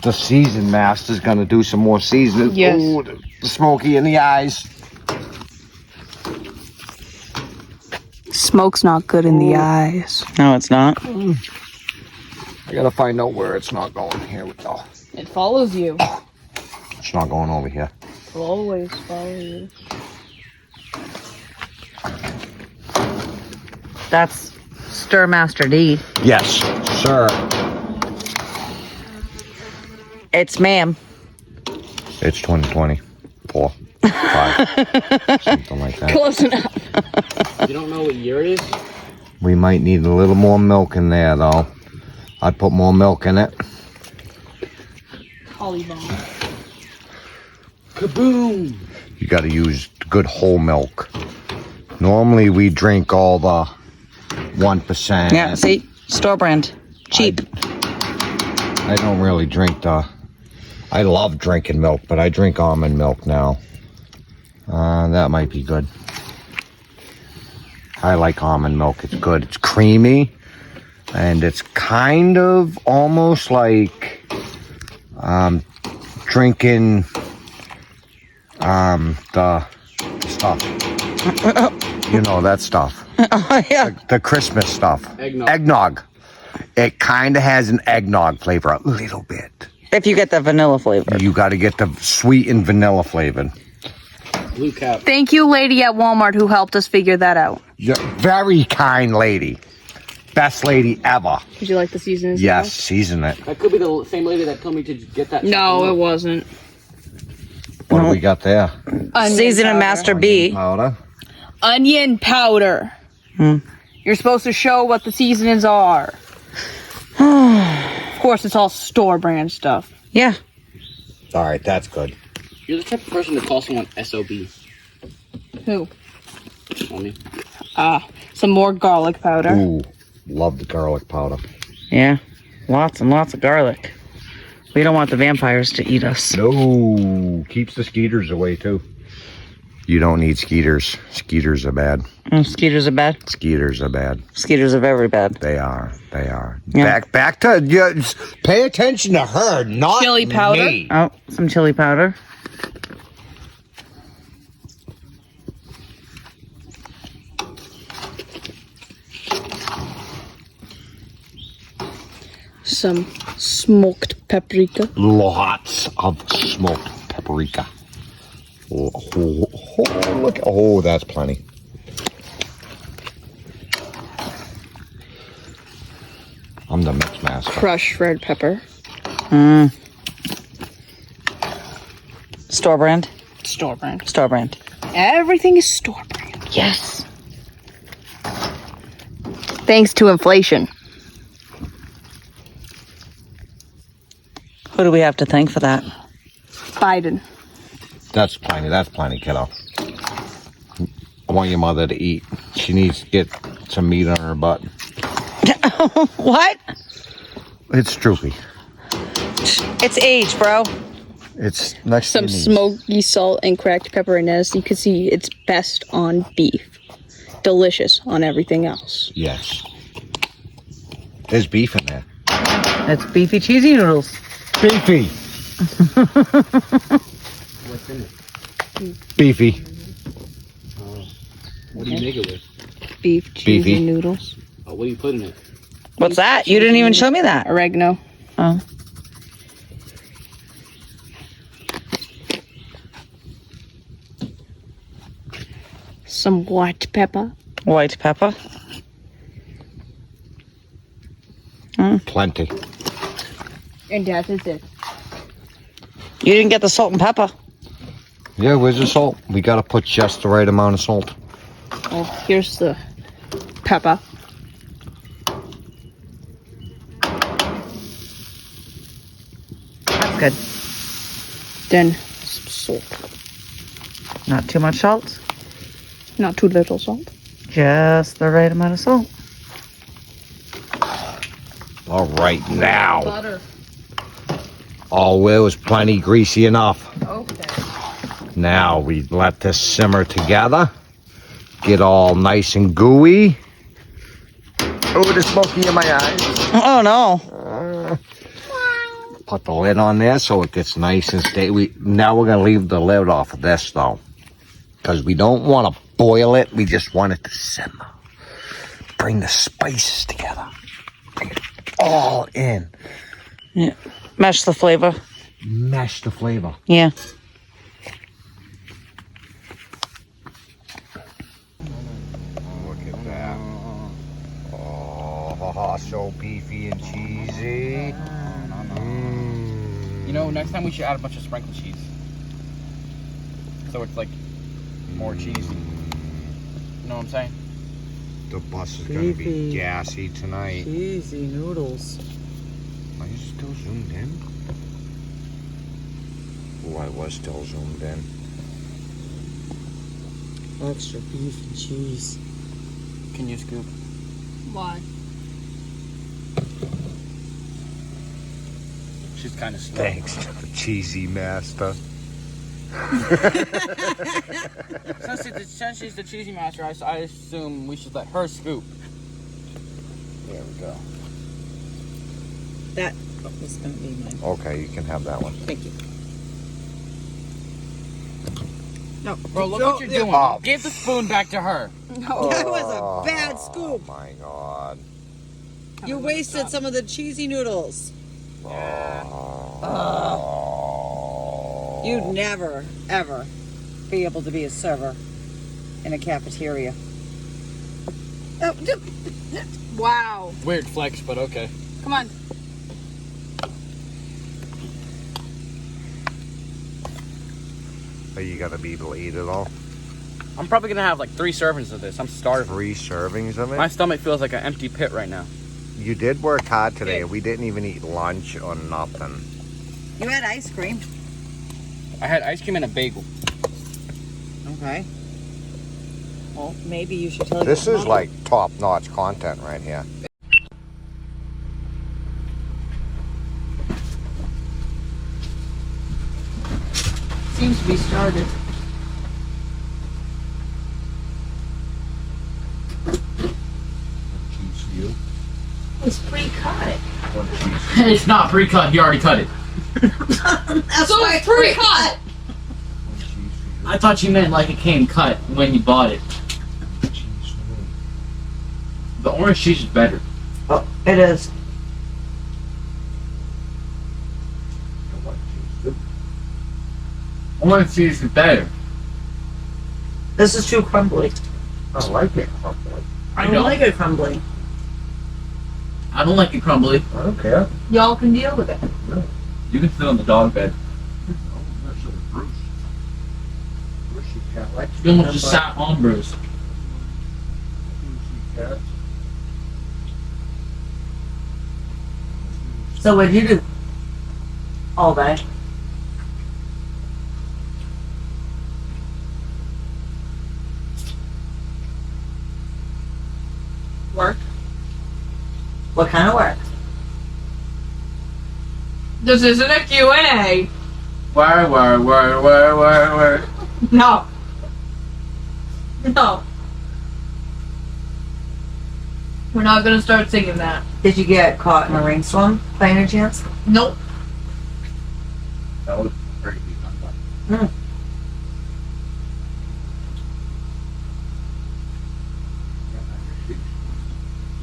The season master's gonna do some more seasoning.
Yes.
Ooh, the smoky in the eyes.
Smoke's not good in the eyes.
No, it's not.
I gotta find out where it's not going. Here we go.
It follows you.
It's not going over here.
It'll always follow you.
That's Stir Master D.
Yes, sir.
It's ma'am.
It's 2020. 4, 5, something like that.
Close enough.
You don't know what year it is?
We might need a little more milk in there though. I'd put more milk in it.
Holly bomb.
Kaboom.
You gotta use good whole milk. Normally we drink all the 1%.
Yeah, see? Store brand. Cheap.
I don't really drink I love drinking milk, but I drink almond milk now. That might be good. I like almond milk. It's good. It's creamy. And it's kind of almost like drinking the stuff. You know, that stuff.
Oh, yeah.
The Christmas stuff.
Eggnog.
Eggnog. It kind of has an eggnog flavor, a little bit.
If you get the vanilla flavor.
You got to get the sweet and vanilla flavored.
Blue cap.
Thank you, lady at Walmart, who helped us figure that out.
You're very kind lady. Best lady ever.
Did you like the seasoning?
Yes, season it.
That could be the same lady that told me to get that.
No, it wasn't.
What do we got there?
Seasoning Master B.
Powder.
Onion powder. You're supposed to show what the seasonings are. Of course, it's all store brand stuff.
Yeah.
All right, that's good.
You're the type of person to call someone SOB.
Who?
On me.
Some more garlic powder.
Ooh, love the garlic powder.
Yeah. Lots and lots of garlic. We don't want the vampires to eat us.
No, keeps the skeeters away too. You don't need skeeters. Skeeters are bad.
Skeeters are bad.
Skeeters are bad.
Skeeters are very bad.
They are. They are.
Yeah.
Back to pay attention to her, not
Chili powder?
me.
Oh, some chili powder.
Some smoked paprika.
Lots of smoked paprika. Oh, look! Oh, that's plenty. I'm the mix master.
Crushed red pepper.
Store brand.
Store brand.
Store brand.
Everything is store brand.
Yes.
Thanks to inflation.
Who do we have to thank for that?
Biden.
That's plenty, kiddo. I want your mother to eat. She needs to get some meat on her butt.
What?
It's droopy.
It's age, bro.
It's next
Some
to your knees.
smoky salt and cracked pepper, and as you can see, it's best on beef. Delicious on everything else.
Yes. There's beef in there.
It's beefy cheesy noodles.
Beefy.
What's in it?
Beefy.
What do you make it with?
Beef, cheesy
Beefy.
noodles.
Oh, what do you put in it?
What's that? You didn't even show me that.
Oregano.
Oh.
Some white pepper.
White pepper.
Plenty.
And that is it.
You didn't get the salt and pepper.
Yeah, where's the salt? We gotta put just the right amount of salt.
Oh, here's the pepper.
That's good.
Then some salt.
Not too much salt.
Not too little salt.
Just the right amount of salt.
All right, now.
Butter.
Oh, it was plenty greasy enough.
Okay.
Now we let this simmer together. Get all nice and gooey. Oh, the smoky in my eyes.
Oh no.
Put the lid on there so it gets nice and stay. Now we're gonna leave the lid off of this though, because we don't want to boil it. We just want it to simmer. Bring the spices together. Bring it all in.
Yeah. Mash the flavor.
Mash the flavor.
Yeah.
Look at that. Oh, so beefy and cheesy.
You know, next time we should add a bunch of sprinkled cheese. So it's like more cheesy. You know what I'm saying?
The bus is gonna be
Beefy.
gassy tonight.
Cheesy noodles.
Are you still zoomed in? Oh, I was still zoomed in.
Extra beef and cheese.
Can you scoop?
Why?
She's kind of slow.
Thanks to the cheesy master.
Since she's the cheesy master, I assume we should let her scoop. There we go.
That was gonna be mine.
Okay, you can have that one.
Thank you. No,
Bro, look what you're doing.
Oh.
Give the spoon back to her.
That was a bad scoop.
Oh my god.
You wasted some of the cheesy noodles. You'd never, ever be able to be a server in a cafeteria.
Wow.
Weird flex, but okay.
Come on.
Are you gonna be able to eat it all?
I'm probably gonna have like 3 servings of this. I'm starving.
3 servings of it?
My stomach feels like an empty pit right now.
You did work hard today. We didn't even eat lunch or nothing.
You had ice cream.
I had ice cream and a bagel.
Okay. Well, maybe you should tell
This
your
is
mother.
like top-notch content right here.
Seems to be started. It's pre-cut.
It's not pre-cut. He already cut it.
That's
So it's pre-cut.
I thought you meant like it came cut when you bought it. The orange cheese is better.
Oh, it is.
Orange cheese is better.
This is too crumbly.
I like it.
I don't like it crumbly.
I don't like it crumbly.
I don't care.
Y'all can deal with it.
You can sit on the dog bed.
Bruce. Bruce, you can't like
You almost just sat on Bruce.
cats.
So what'd you do all day?
Work.
What kind of work?
This isn't a Q&A.
Where?
No. No. We're not gonna start singing that.
Did you get caught in a rainstorm by any chance?
Nope.
That was crazy.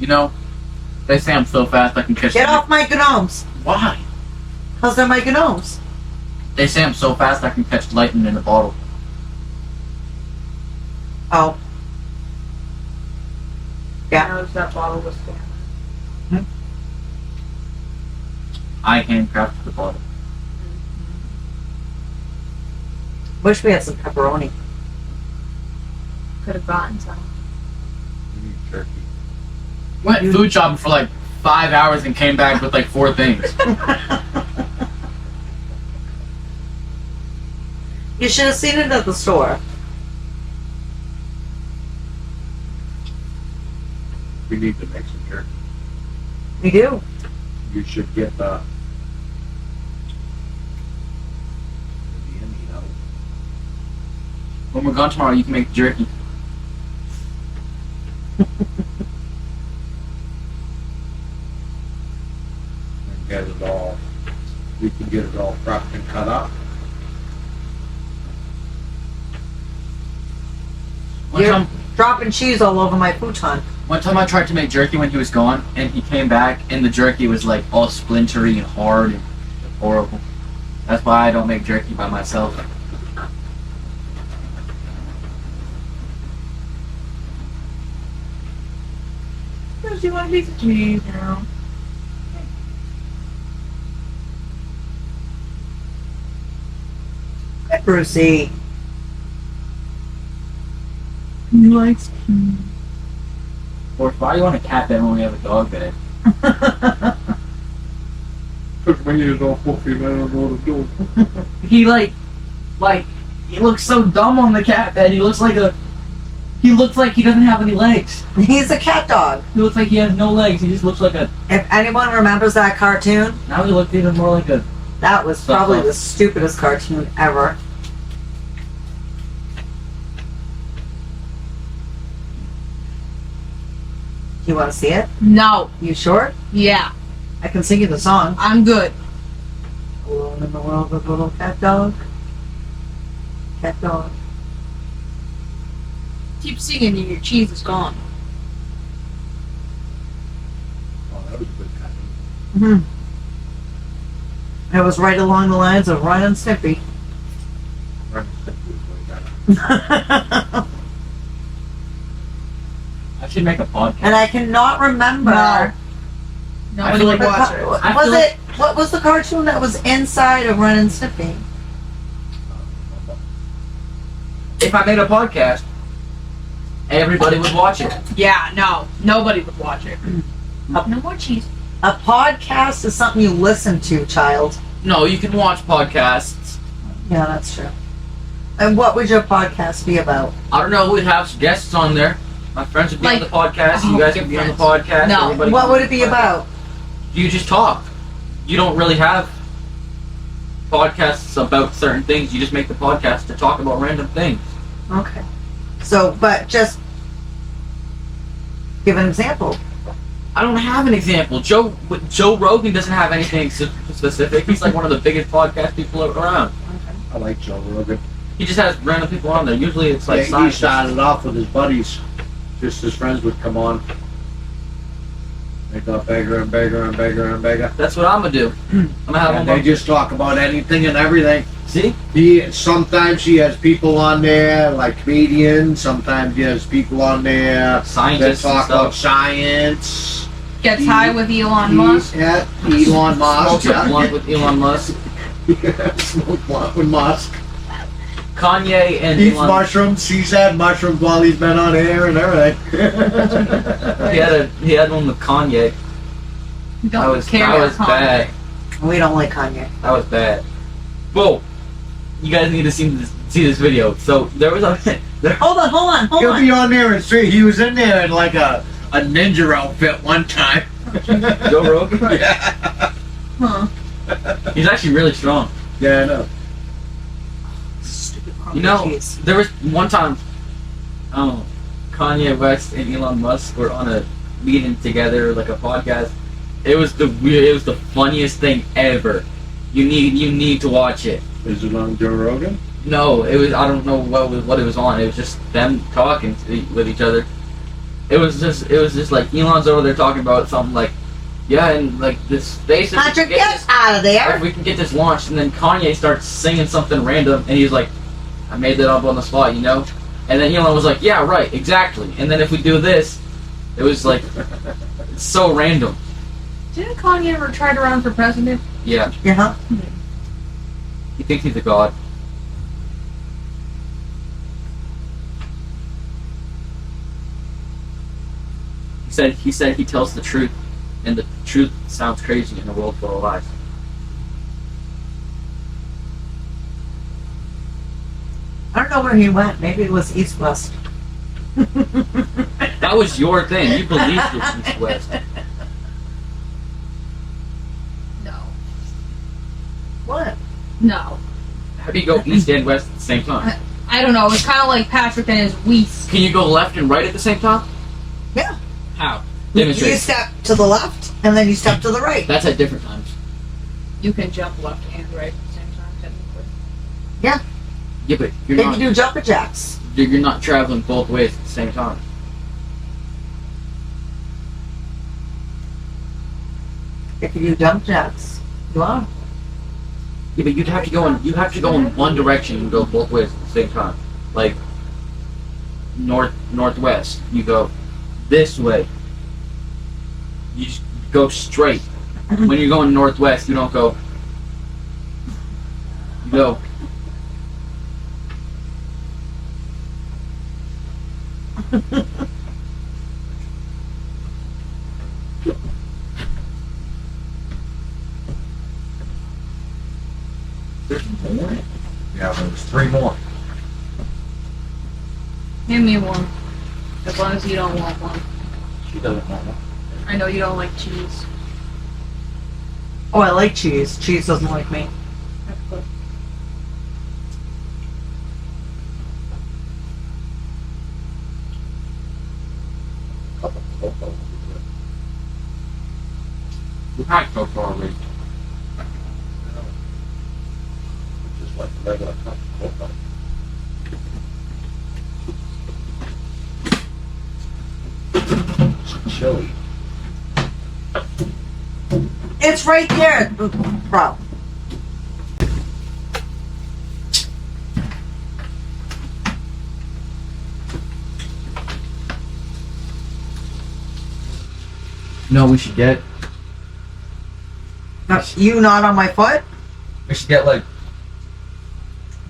You know, they say I'm so fast I can catch.
Get off my gnomes.
Why?
Because they're my gnomes.
They say I'm so fast I can catch lightning in a bottle.
Oh. Yeah.
I noticed that bottle was standing.
I handcrafted the bottle.
Wish we had some pepperoni.
Could have gotten some.
You need turkey.
Went food shopping for like 5 hours and came back with like 4 things.
You should have seen it at the store.
We need to make some turkey.
We do.
You should get the you know.
When we're gone tomorrow, you can make jerky.
And get it all. We can get it all prepped and cut up.
You're dropping cheese all over my futon.
One time I tried to make jerky when he was gone, and he came back, and the jerky was like all splintery and hard and horrible. That's why I don't make jerky by myself.
Do you want a piece of cheese now?
Hey, Brucey.
He likes cheese.
Or why do you want a cat bed when we have a dog bed?
Took me years off walking, I don't know what to do.
He he looks so dumb on the cat bed. He looks like he doesn't have any legs.
He's a cat dog.
He looks like he has no legs. He just looks like a.
If anyone remembers that cartoon,
Now he looks even more like a.
that was probably the stupidest cartoon ever. Do you want to see it?
No.
You sure?
Yeah.
I can sing you the song.
I'm good.
Alone in the world of little cat dog. Cat dog.
Keep singing and your cheese is gone.
Oh, that was a good cut.
It was right along the lines of Ren and Stimpy.
Right, that was way better.
I should make a podcast.
And I cannot remember.
No. Nobody
feel
would
like
watch it.
I
Was
feel
it? What was the cartoon that was inside of Ren and Stimpy?
If I made a podcast, everybody would watch it.
Yeah, no. Nobody would watch it. No more cheese.
A podcast is something you listen to, child.
No, you can watch podcasts.
Yeah, that's true. And what would your podcast be about?
I don't know. We'd have guests on there. My friends would be on
Like-
the podcast. You
Oh,
guys
your
could be on the
friends.
podcast.
No.
Everybody
What
could
would
on
it be
the podcast.
about?
You just talk. You don't really have podcasts about certain things. You just make the podcast to talk about random things.
Okay. So, but just give an example.
I don't have an example. Joe Rogan doesn't have anything specific. He's like one of the biggest podcast people around.
I like Joe Rogan.
He just has random people on there. Usually it's like
Yeah, he
scientists.
started off with his buddies. Just his friends would come on. They got bigger and bigger and bigger and bigger.
That's what I'm gonna do. I'm gonna have
And
them.
they just talk about anything and everything.
See?
Sometimes he has people on there, like comedians. Sometimes he has people on there that
Scientists and
talk about
stuff.
science.
Gets high with Elon Musk.
Yeah, Elon Musk.
Smokes a blunt with Elon Musk.
Smoke blunt with Musk.
Kanye and
Eats
Elon.
mushrooms. He's had mushrooms while he's been on air and everything.
He had one with Kanye.
Don't
That was
care
that was
about
bad.
We don't like Kanye.
That was bad. Whoa! You guys need to see this video. So there was a
Hold on.
He'll be on there and straight. He was in there in like a ninja outfit one time.
Joe Rogan.
Yeah.
Huh.
He's actually really strong.
Yeah, I know.
You know, there was one time, Kanye West and Elon Musk were on a meeting together, like a podcast. It was the funniest thing ever. You need to watch it.
Is it on Joe Rogan?
No, it was, I don't know what it was on. It was just them talking with each other. It was just like Elon's over there talking about something like, yeah, and like this space.
Patrick, get out of there.
If we can get this launched, and then Kanye starts singing something random, and he's like, I made that up on the spot, you know? And then Elon was like, yeah, right, exactly. And then if we do this, it was like, it's so random.
Didn't Kanye ever try to run for president?
Yeah,
Yeah.
he thinks he's a god. He said he tells the truth, and the truth sounds crazy in a world full of lies.
I don't know where he went. Maybe it was East West.
That was your thing. You believed it was East West.
No.
What?
No.
How do you go east and west at the same time?
I don't know. It's kind of like Patrick and his Weiss.
Can you go left and right at the same time?
Yeah.
How?
You
Demonstrate.
step to the left and then you step to the right.
That's at different times.
You can jump left and right at the same time, technically.
Yeah, but you're
Then
not.
you do jumper jacks.
You're not traveling both ways at the same time.
If you do jump jacks, you are.
Yeah, but you'd have to go in one direction and go both ways at the same time. Like northwest. You go this way. You just go straight. When you're going northwest, you don't go. You go.
There's more? Yeah, there's 3 more.
Give me one. As long as you don't want one.
She doesn't want one.
I know you don't like cheese.
Oh, I like cheese. Cheese doesn't like me.
That's good.
We had Coke already.
Just like the regular cup of cocoa. It's chili.
It's right there, bro.
No, we should get.
No, you not on my foot?
We should get like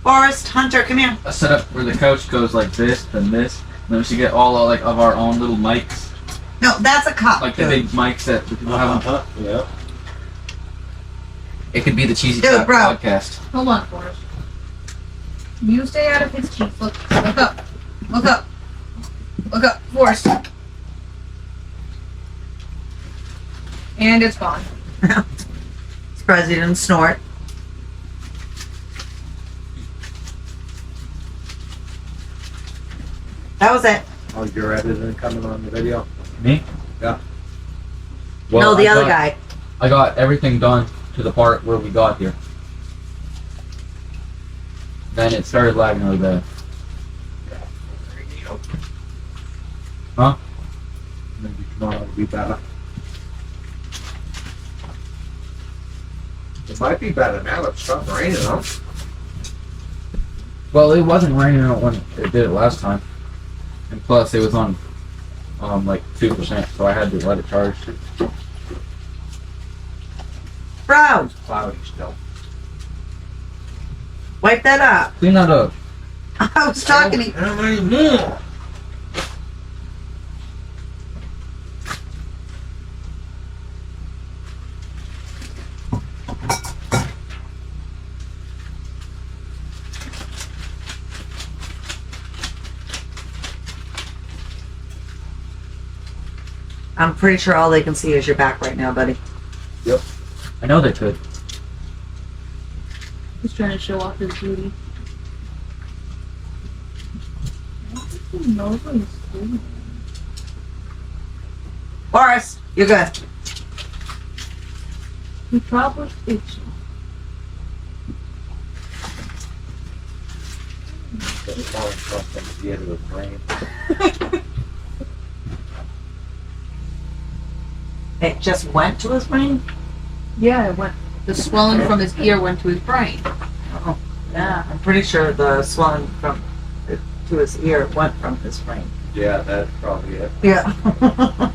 Forrest, Hunter, come here.
a setup where the couch goes like this, then this. And then we should get all like of our own little mics,
No, that's a cup.
like the
dude.
big mics that the people have. On.
Yeah.
It could be the Cheesy
Dude,
Chat
bro.
podcast.
Hold on, Forrest. You stay out of his cheeks. Look up. Look up. Look up. Forrest. And it's gone.
Surprised he didn't snort. That was it.
Oh, you're editing coming on the video?
Me?
Yeah.
No, the other guy.
I got everything done to the part where we got here. Then it started lagging really bad. Huh?
Maybe tomorrow will be better. It might be better now. It's stopped raining, huh?
Well, it wasn't raining out when it did it last time. And plus, it was on like 2%, so I had to let it charge.
Bro,
Cloudy still.
wipe that up.
Clean that up.
I was talking to you. I'm pretty sure all they can see is your back right now, buddy.
I know they could.
He's trying to show off his booty.
Boris, you're good.
He probably itching.
The end of the brain.
It just went to his brain?
Yeah, it went. The swelling from his ear went to his brain.
Oh, yeah. I'm pretty sure the swelling from to his ear went from his brain.
Yeah, that's probably it.
Yeah.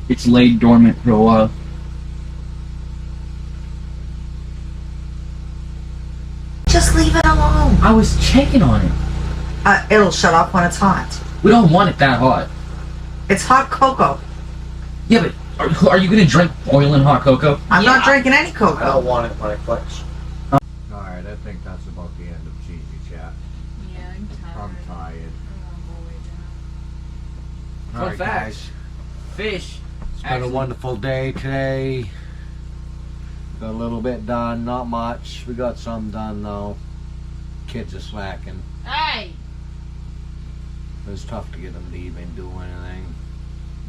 It's laid dormant for a while.
Just leave it alone.
I was checking on it.
It'll shut off when it's hot.
We don't want it that hot.
It's hot cocoa.
Yeah, but are you gonna drink oil and hot cocoa?
I'm not drinking any
I
cocoa.
don't want it when it clicks. Alright, I think that's about the end of Cheesy Chat.
Yeah, I'm tired.
I'm tired.
Fun
Alright,
fact.
guys.
Fish.
It's been a wonderful day today. Got a little bit done, not much. We got some done though. Kids are slacking.
Hey!
It was tough to get them to even do anything.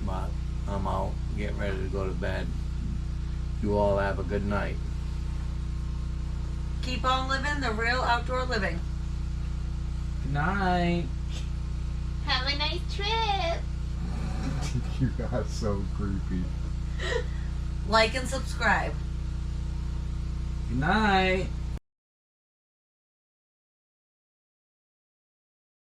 But I'm out, getting ready to go to bed. You all have a good night.
Keep on living the real outdoor living.
Good night.
Have a nice trip!
You guys so creepy.
Like and subscribe.
Good night.